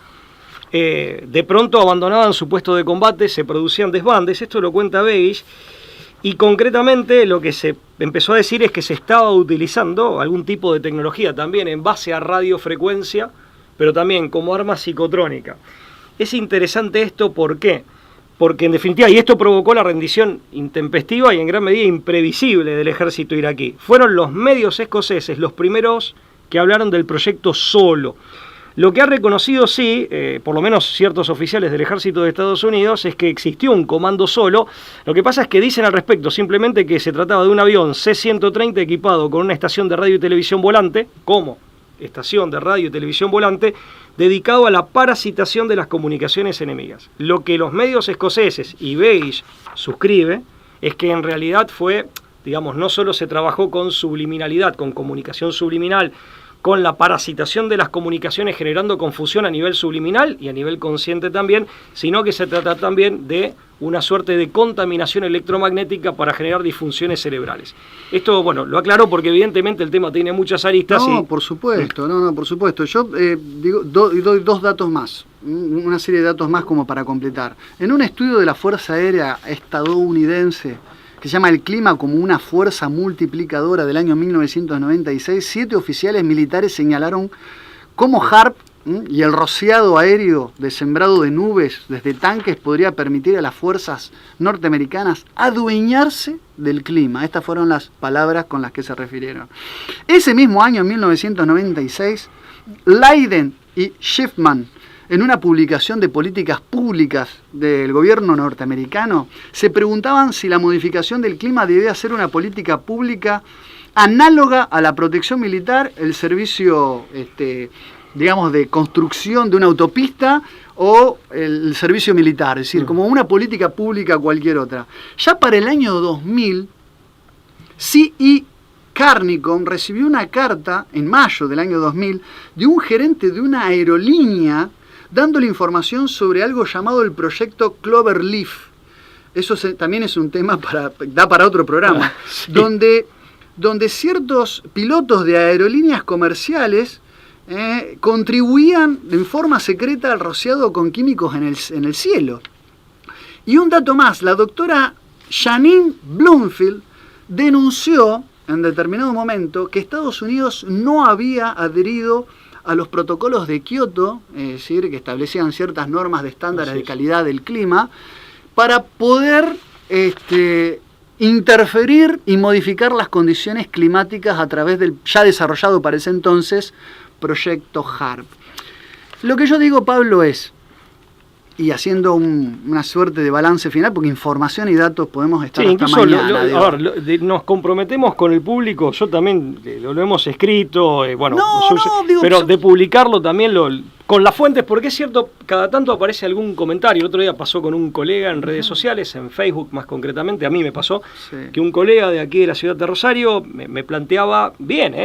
de pronto abandonaban su puesto de combate, se producían desbandes. Esto lo cuenta Begich. Y concretamente lo que se empezó a decir es que se estaba utilizando algún tipo de tecnología también en base a radiofrecuencia, pero también como arma psicotrónica. Es interesante esto, ¿por qué? Porque en definitiva, y esto provocó la rendición intempestiva y en gran medida imprevisible del ejército iraquí. Fueron los medios escoceses los primeros que hablaron del proyecto Solo. Lo que ha reconocido, sí, por lo menos ciertos oficiales del ejército de Estados Unidos, es que existió un comando Solo. Lo que pasa es que dicen al respecto simplemente que se trataba de un avión C-130 equipado con una estación de radio y televisión volante, como estación de radio y televisión volante, dedicado a la parasitación de las comunicaciones enemigas. Lo que los medios escoceses y Begich suscribe es que en realidad fue, digamos, no solo se trabajó con subliminalidad, con comunicación subliminal, con la parasitación de las comunicaciones generando confusión a nivel subliminal y a nivel consciente también, sino que se trata también de una suerte de contaminación electromagnética para generar disfunciones cerebrales. Esto, bueno, lo aclaro porque evidentemente el tema tiene muchas aristas. No, por supuesto, por supuesto. Yo doy dos datos más, una serie de datos más como para completar. En un estudio de la Fuerza Aérea estadounidense, que se llama El clima como una fuerza multiplicadora, del año 1996, 7 oficiales militares señalaron cómo HAARP y el rociado aéreo de sembrado de nubes desde tanques podría permitir a las fuerzas norteamericanas adueñarse del clima. Estas fueron las palabras con las que se refirieron. Ese mismo año, en 1996, Leiden y Schiffman, en una publicación de políticas públicas del gobierno norteamericano, se preguntaban si la modificación del clima debía ser una política pública análoga a la protección militar, el servicio, digamos, de construcción de una autopista o el servicio militar, es decir, como una política pública cualquier otra. Ya para el año 2000, C.E. Carnicom recibió una carta en mayo del año 2000 de un gerente de una aerolínea dándole información sobre algo llamado el proyecto Cloverleaf. Eso también es un tema da para otro programa, sí. donde ciertos pilotos de aerolíneas comerciales contribuían en forma secreta al rociado con químicos en el cielo. Y un dato más, la doctora Janine Bloomfield denunció en determinado momento que Estados Unidos no había adherido a los protocolos de Kioto, es decir, que establecían ciertas normas de estándares de calidad del clima, para poder interferir y modificar las condiciones climáticas a través del ya desarrollado para ese entonces proyecto HAARP. Lo que yo digo, Pablo, es, y haciendo una suerte de balance final, porque información y datos podemos estar hasta mañana. Nos comprometemos con el público, yo también lo hemos escrito, pero de publicarlo también con las fuentes, porque es cierto, cada tanto aparece algún comentario. El otro día pasó con un colega en redes sociales, en Facebook más concretamente, a mí me pasó, que un colega de aquí de la ciudad de Rosario me planteaba, bien,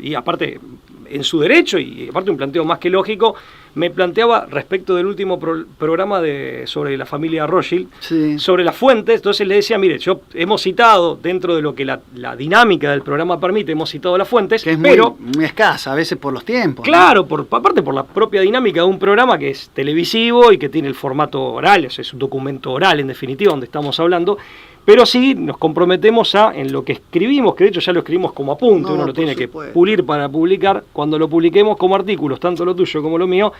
y aparte en su derecho, y aparte un planteo más que lógico, me planteaba respecto del último programa sobre la familia Rothschild, sobre las fuentes. Entonces le decía, mire, hemos citado, dentro de lo que la dinámica del programa permite, hemos citado las fuentes, que es pero muy escasa, a veces por los tiempos. Claro, aparte por la propia dinámica de un programa que es televisivo y que tiene el formato oral, es un documento oral en definitiva, donde estamos hablando. Pero sí nos comprometemos en lo que escribimos, que de hecho ya lo escribimos como apunte, uno lo tiene que pulir para publicar. Cuando lo publiquemos como artículos, tanto lo tuyo como lo mío,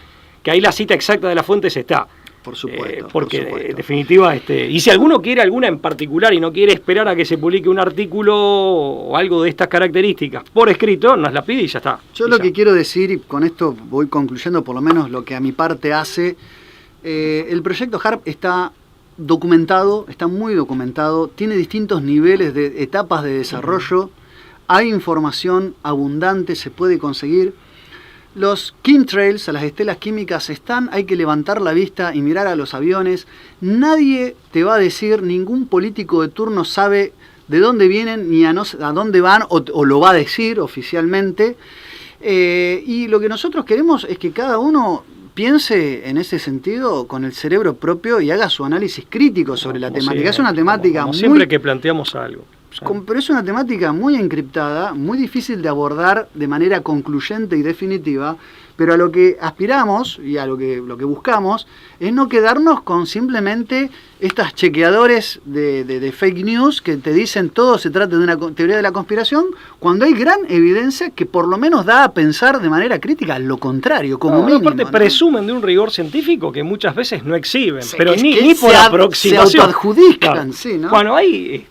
que ahí la cita exacta de las fuentes está. Por supuesto. Porque en definitiva, y si alguno quiere alguna en particular y no quiere esperar a que se publique un artículo o algo de estas características por escrito, nos la pide y ya está. Yo lo que quiero decir, y con esto voy concluyendo por lo menos lo que a mi parte hace, el proyecto HARP está documentado, está muy documentado, tiene distintos niveles de etapas de desarrollo, hay información abundante, se puede conseguir. Los chemtrails, a las estelas químicas están, hay que levantar la vista y mirar a los aviones. Nadie te va a decir, ningún político de turno sabe de dónde vienen ni a dónde van, o lo va a decir oficialmente. Y lo que nosotros queremos es que cada uno piense en ese sentido con el cerebro propio y haga su análisis crítico sobre la temática. Es una temática como siempre que planteamos algo. Pero es una temática muy encriptada, muy difícil de abordar de manera concluyente y definitiva, pero a lo que aspiramos y a lo que buscamos es no quedarnos con simplemente estas chequeadores de fake news que te dicen todo se trata de una teoría de la conspiración, cuando hay gran evidencia que por lo menos da a pensar de manera crítica lo contrario, como mínimo. Aparte presumen de un rigor científico que muchas veces no exhiben, pero ni por aproximación. Se autoadjudican, claro. Sí, ¿no? Bueno, hay,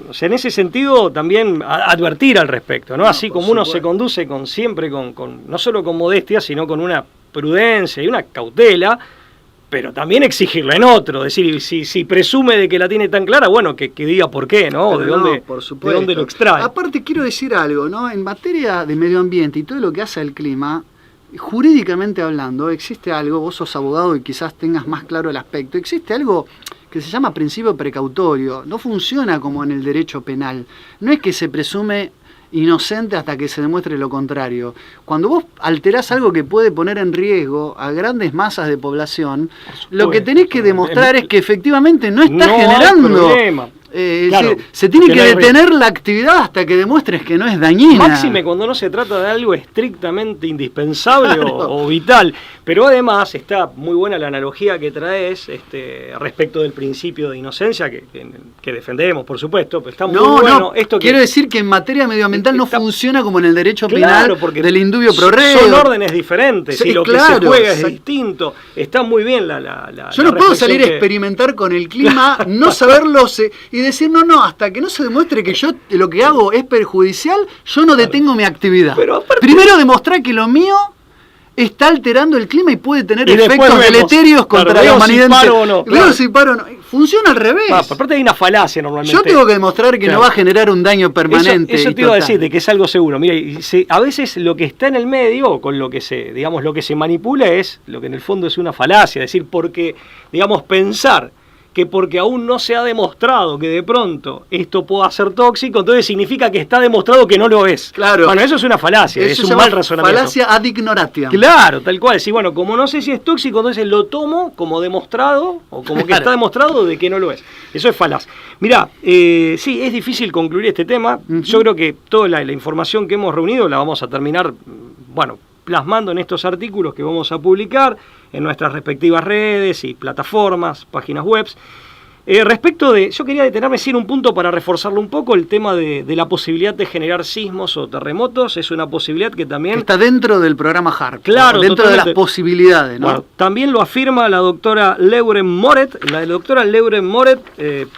o sea, en ese sentido también advertir al respecto, ¿no? Así como uno se conduce siempre con no solo con modestia, sino con una prudencia y una cautela, pero también exigirla en otro, decir, si presume de que la tiene tan clara, bueno, que diga por qué, ¿no? ¿De dónde lo extrae? Aparte quiero decir algo, ¿no? En materia de medio ambiente y todo lo que hace al clima, jurídicamente hablando, existe algo, vos sos abogado y quizás tengas más claro el aspecto, existe algo que se llama principio precautorio, no funciona como en el derecho penal, no es que se presume inocente hasta que se demuestre lo contrario. Cuando vos alterás algo que puede poner en riesgo a grandes masas de población, lo que tenés que demostrar es que efectivamente no está generando. Claro, se tiene que detener la actividad hasta que demuestres que no es dañina. Máxime cuando no se trata de algo estrictamente indispensable, claro, o vital. Pero además está muy buena la analogía que traes respecto del principio de inocencia que defendemos, por supuesto. Pero está muy bueno. Quiero decir que en materia medioambiental no funciona como en el derecho penal del indubio pro reo. Son órdenes diferentes y lo que se juega es distinto. Está muy bien Yo no puedo salir a experimentar con el clima, no saberlo y decir, no, hasta que no se demuestre que yo lo que hago es perjudicial, yo no detengo mi actividad. Pero aparte, primero demostrar que lo mío está alterando el clima y puede tener efectos deleterios contra la humanidad. Si paro o no. Funciona al revés. Aparte hay una falacia normalmente. Yo tengo que demostrar que no va a generar un daño permanente. Eso te iba a decir, de que es algo seguro. Mira, a veces lo que está en el medio, con lo que se manipula, es lo que en el fondo es una falacia. Es decir, porque, pensar que porque aún no se ha demostrado que de pronto esto pueda ser tóxico, entonces significa que está demostrado que no lo es. Claro. Bueno, eso es una falacia, es un mal razonamiento. Falacia ad ignoratiam. Claro, tal cual. Sí, bueno, como no sé si es tóxico, entonces lo tomo como demostrado, o como que está demostrado de que no lo es. Eso es falaz. Mirá, sí, es difícil concluir este tema. Yo creo que toda la información que hemos reunido la vamos a terminar, plasmando en estos artículos que vamos a publicar en nuestras respectivas redes y plataformas, páginas web. Yo quería detenerme en un punto para reforzarlo un poco, el tema de la posibilidad de generar sismos o terremotos. Es una posibilidad que también está dentro del programa HARP, claro, dentro totalmente de las posibilidades, ¿no? Bueno, también lo afirma la doctora Lauren Moret. La doctora Lauren Moret,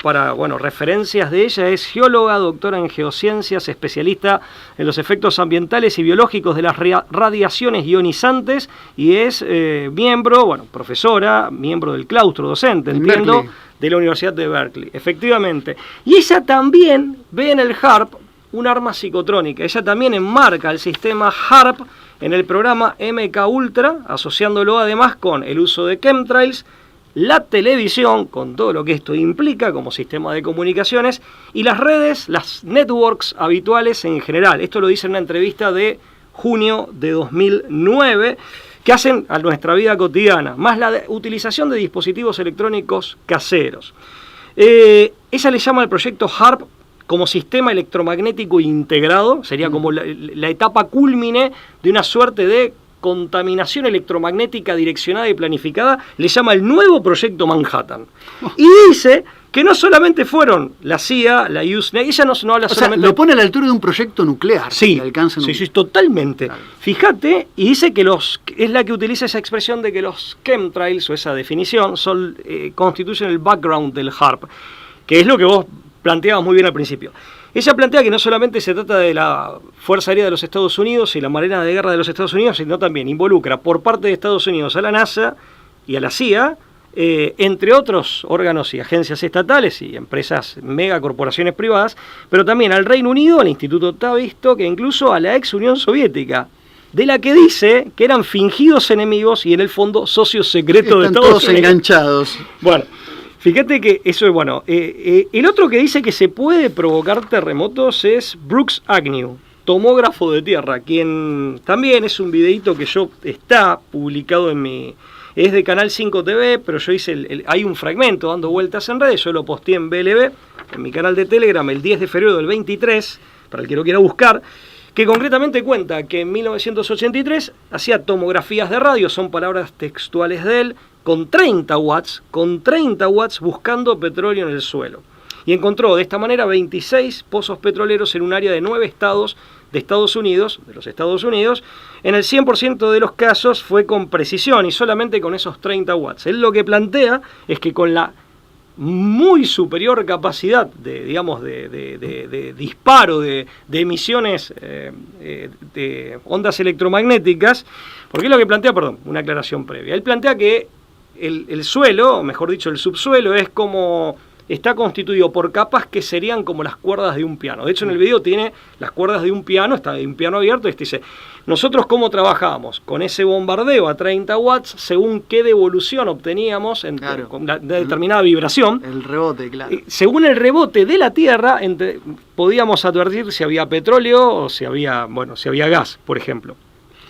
para referencias de ella, es geóloga, doctora en geociencias, especialista en los efectos ambientales y biológicos de las radiaciones ionizantes, y es profesora, miembro del claustro docente, entiendo, de la Universidad de Berkeley, efectivamente. Y ella también ve en el HARP un arma psicotrónica. Ella también enmarca el sistema HARP en el programa MK Ultra, asociándolo además con el uso de chemtrails, la televisión, con todo lo que esto implica como sistema de comunicaciones, y las redes, las networks habituales en general. Esto lo dice en una entrevista de junio de 2009, que hacen a nuestra vida cotidiana, más la utilización de dispositivos electrónicos caseros. Ella le llama al proyecto HARP como sistema electromagnético integrado, sería como la etapa cúlmine de una suerte de contaminación electromagnética direccionada y planificada, le llama el nuevo proyecto Manhattan. Y dice que no solamente fueron la CIA, la Usenet, ella no habla solamente... lo pone a la altura de un proyecto nuclear. Sí, de alcance nuclear. Sí, totalmente. Claro. Fíjate, y dice que es la que utiliza esa expresión de que los chemtrails, o esa definición, constituyen el background del HARP, que es lo que vos planteabas muy bien al principio. Ella plantea que no solamente se trata de la Fuerza Aérea de los Estados Unidos y la Marina de Guerra de los Estados Unidos, sino también involucra por parte de Estados Unidos a la NASA y a la CIA, entre otros órganos y agencias estatales y empresas megacorporaciones privadas, pero también al Reino Unido, al Instituto Tavistock, e incluso a la ex Unión Soviética, de la que dice que eran fingidos enemigos y en el fondo socios secretos de Estados Unidos. Están todos enganchados. Bueno, fíjate que eso es bueno. El otro que dice que se puede provocar terremotos es Brooks Agnew, tomógrafo de tierra, quien también es un videíto que está publicado en mi... Es de Canal 5 TV, pero yo hice hay un fragmento dando vueltas en redes, yo lo posteé en BLB, en mi canal de Telegram, el 10 de febrero del 23, para el que lo quiera buscar, que concretamente cuenta que en 1983 hacía tomografías de radio, son palabras textuales de él, con 30 watts buscando petróleo en el suelo. Y encontró de esta manera 26 pozos petroleros en un área de 9 estados de los Estados Unidos. En el 100% de los casos fue con precisión y solamente con esos 30 watts. Él lo que plantea es que con la muy superior capacidad de disparo de emisiones de ondas electromagnéticas, porque es lo que plantea, una aclaración previa. Él plantea que el suelo, o mejor dicho el subsuelo, está constituido por capas que serían como las cuerdas de un piano. De hecho, en el video tiene las cuerdas de un piano, está en un piano abierto, y dice, nosotros cómo trabajábamos con ese bombardeo a 30 watts, según qué devolución obteníamos con una determinada vibración. El rebote, claro. Según el rebote de la Tierra, podíamos advertir si había petróleo o si había gas, por ejemplo.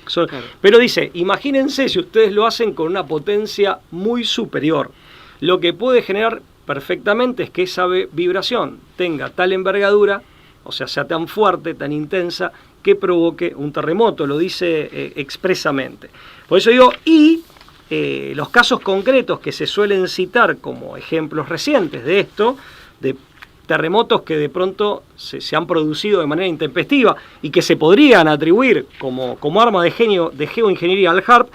Claro. Pero dice, imagínense si ustedes lo hacen con una potencia muy superior, lo que puede generar perfectamente es que esa vibración tenga tal envergadura, o sea tan fuerte, tan intensa, que provoque un terremoto, lo dice expresamente. Por eso digo, los casos concretos que se suelen citar como ejemplos recientes de esto, de terremotos que de pronto se han producido de manera intempestiva y que se podrían atribuir como arma de geoingeniería al HARP.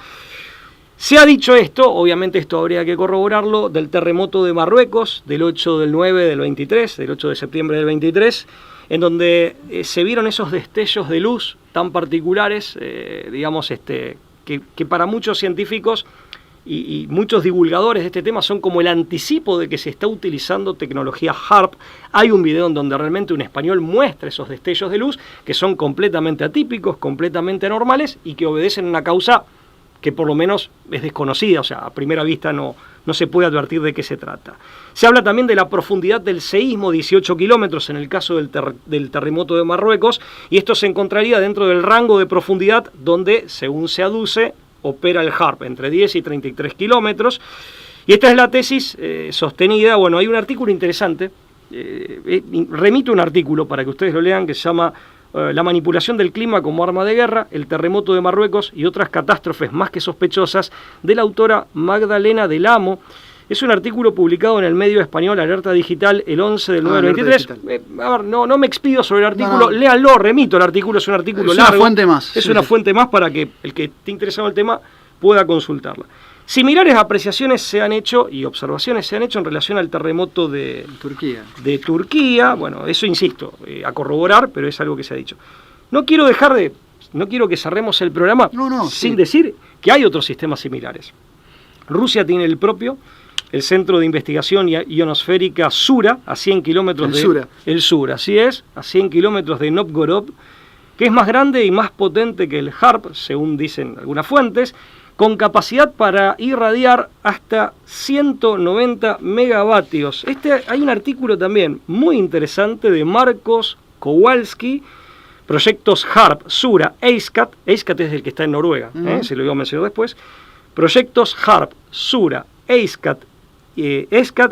Se ha dicho esto, obviamente esto habría que corroborarlo, del terremoto de Marruecos, del 8 del 9 del 23, del 8 de septiembre del 23, en donde se vieron esos destellos de luz tan particulares, que para muchos científicos y muchos divulgadores de este tema son como el anticipo de que se está utilizando tecnología HARP. Hay un video en donde realmente un español muestra esos destellos de luz que son completamente atípicos, completamente anormales y que obedecen a una causa que por lo menos es desconocida, o sea, a primera vista no se puede advertir de qué se trata. Se habla también de la profundidad del seísmo, 18 kilómetros en el caso del terremoto de Marruecos, y esto se encontraría dentro del rango de profundidad donde, según se aduce, opera el HARP, entre 10 y 33 kilómetros. Y esta es la tesis sostenida. Bueno, hay un artículo interesante, remito un artículo para que ustedes lo lean, que se llama La manipulación del clima como arma de guerra, el terremoto de Marruecos y otras catástrofes más que sospechosas, de la autora Magdalena del Amo. Es un artículo publicado en el medio español Alerta Digital el 11 del 9 del 23. No me expido sobre el artículo, léanlo, remito el artículo, es un artículo largo. Es una fuente más. Es una fuente más para que el que esté interesado en el tema pueda consultarla. Similares apreciaciones se han hecho y observaciones se han hecho en relación al terremoto de Turquía. Bueno, eso insisto, a corroborar, pero es algo que se ha dicho. No quiero que cerremos el programa sin decir que hay otros sistemas similares. Rusia tiene el propio, el Centro de Investigación Ionosférica Sura, a 100 kilómetros de... Sura. El Sura, así es, a 100 kilómetros de Novgorod, que es más grande y más potente que el HARP, según dicen algunas fuentes, con capacidad para irradiar hasta 190 megavatios. Hay un artículo también muy interesante de Marcos Kowalski, proyectos HARP, Sura, EISCAT es el que está en Noruega, se lo iba a mencionar después, proyectos HARP, Sura, EISCAT,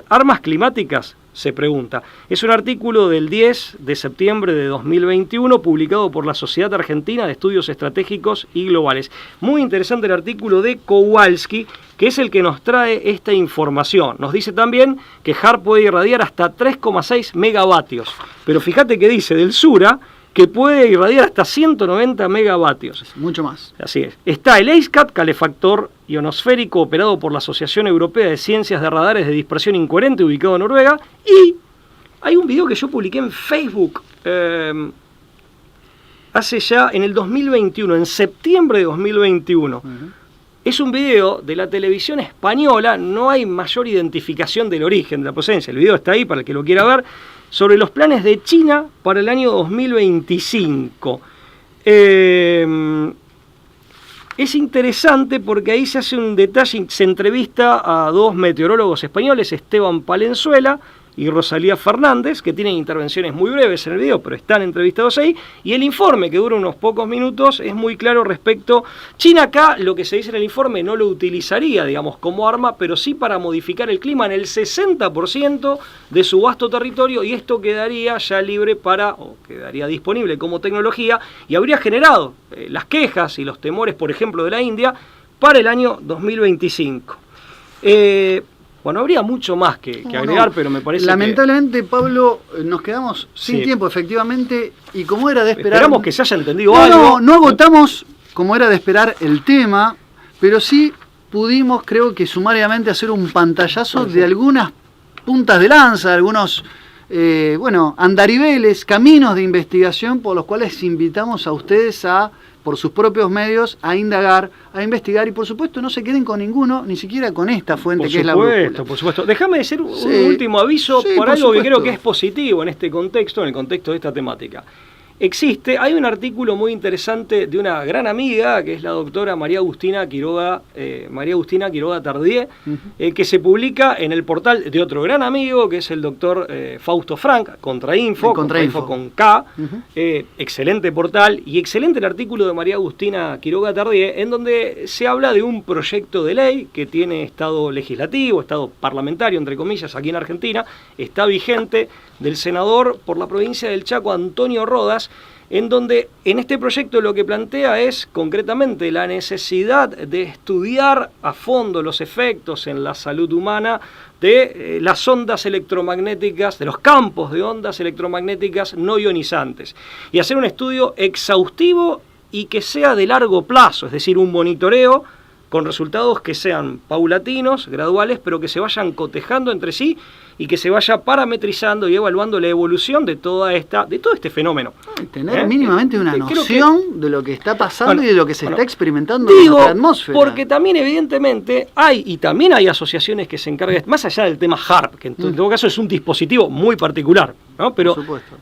armas climáticas, se pregunta. Es un artículo del 10 de septiembre de 2021 publicado por la Sociedad Argentina de Estudios Estratégicos y Globales. Muy interesante el artículo de Kowalski, que es el que nos trae esta información. Nos dice también que HARP puede irradiar hasta 3,6 megavatios. Pero fíjate que dice del Sura que puede irradiar hasta 190 megavatios. Mucho más. Así es. Está el EISCAT, calefactor ionosférico operado por la Asociación Europea de Ciencias de Radares de Dispersión Incoherente, ubicado en Noruega. Y hay un video que yo publiqué en Facebook hace ya, en el 2021, en septiembre de 2021. Es un video de la televisión española, no hay mayor identificación del origen, de la procedencia. El video está ahí para el que lo quiera ver, sobre los planes de China para el año 2025. Es interesante porque ahí se hace un detalle, se entrevista a dos meteorólogos españoles, Esteban Palenzuela y Rosalía Fernández, que tienen intervenciones muy breves en el video, pero están entrevistados ahí, y el informe, que dura unos pocos minutos, es muy claro respecto... China acá, lo que se dice en el informe, no lo utilizaría, digamos, como arma, pero sí para modificar el clima en el 60% de su vasto territorio, y esto quedaría ya libre o quedaría disponible como tecnología, y habría generado las quejas y los temores, por ejemplo, de la India, para el año 2025. Bueno, habría mucho más que agregar, pero me parece lamentablemente, Pablo, nos quedamos sin tiempo, efectivamente, y como era de esperar... Esperamos que se haya entendido algo. No agotamos, como era de esperar, el tema, pero sí pudimos, creo que sumariamente, hacer un pantallazo de algunas puntas de lanza, algunos, andariveles, caminos de investigación por los cuales invitamos a ustedes por sus propios medios, a indagar, a investigar, y por supuesto no se queden con ninguno, ni siquiera con esta fuente que es la brújula. Por supuesto. Déjame decir un último aviso por algo que creo que es positivo en este contexto, en el contexto de esta temática. Hay un artículo muy interesante de una gran amiga, que es la doctora María Agustina Quiroga Tardier, que se publica en el portal de otro gran amigo, que es el doctor Fausto Frank, Contrainfo con K, excelente portal, y excelente el artículo de María Agustina Quiroga Tardier, en donde se habla de un proyecto de ley que tiene estado legislativo, estado parlamentario, entre comillas, aquí en Argentina, está vigente, del senador por la provincia del Chaco, Antonio Rodas, en donde en este proyecto lo que plantea es concretamente la necesidad de estudiar a fondo los efectos en la salud humana de las ondas electromagnéticas, de los campos de ondas electromagnéticas no ionizantes, y hacer un estudio exhaustivo y que sea de largo plazo, es decir, un monitoreo con resultados que sean paulatinos, graduales, pero que se vayan cotejando entre sí y que se vaya parametrizando y evaluando la evolución de todo este fenómeno. Tener mínimamente una noción de lo que está pasando y de lo que se está experimentando en nuestra atmósfera. Porque también evidentemente hay asociaciones que se encargan, más allá del tema HARP, que en todo caso es un dispositivo muy particular, ¿no? Pero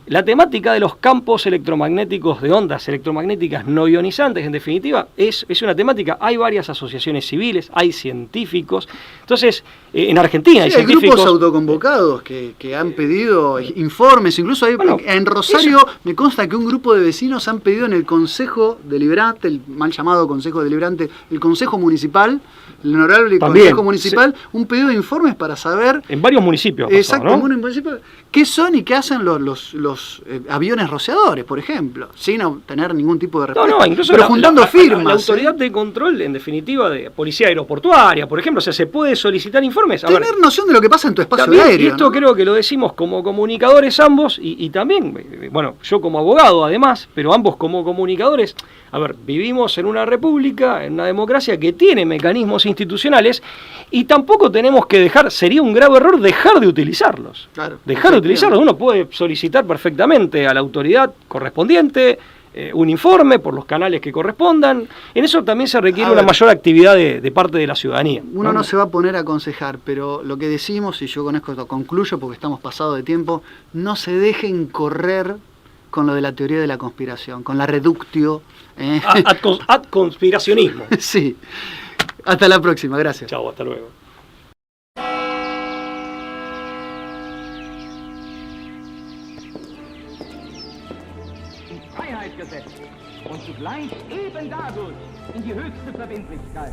la temática de los campos electromagnéticos, de ondas electromagnéticas no ionizantes, en definitiva, es una temática. Hay varias asociaciones civiles, hay científicos. Entonces, en Argentina hay científicos... Hay grupos autoconvocados que han pedido informes, incluso en Rosario me consta que un grupo de vecinos han pedido en el Consejo Deliberante, el mal llamado Consejo Deliberante, el Consejo Municipal, el honorable Consejo Municipal, un pedido de informes para saber... En varios municipios. Exacto, en varios municipios. ¿Qué son y qué hacen los aviones rociadores, por ejemplo? Sin tener ningún tipo de respuesta. Incluso pero juntando firmas. La autoridad de control, en definitiva, de policía aeroportuaria, por ejemplo, se puede solicitar informes. Tener noción de lo que pasa en tu espacio aéreo. Y esto creo que lo decimos como comunicadores ambos, y también, yo como abogado además, pero ambos como comunicadores. Vivimos en una república, en una democracia que tiene mecanismos institucionales, y tampoco tenemos que sería un grave error dejar de utilizarlos. Uno puede solicitar perfectamente a la autoridad correspondiente un informe por los canales que correspondan. En eso también se requiere A una ver, mayor actividad de parte de la ciudadanía. Uno no se va a poner a aconsejar, pero lo que decimos, y yo con esto concluyo porque estamos pasados de tiempo, no se dejen correr con lo de la teoría de la conspiración, con la reductio. Ad conspiracionismo. Sí. Hasta la próxima, gracias. Chao, hasta luego. Freiheit gesetzt und zugleich eben dadurch in die höchste Verbindlichkeit.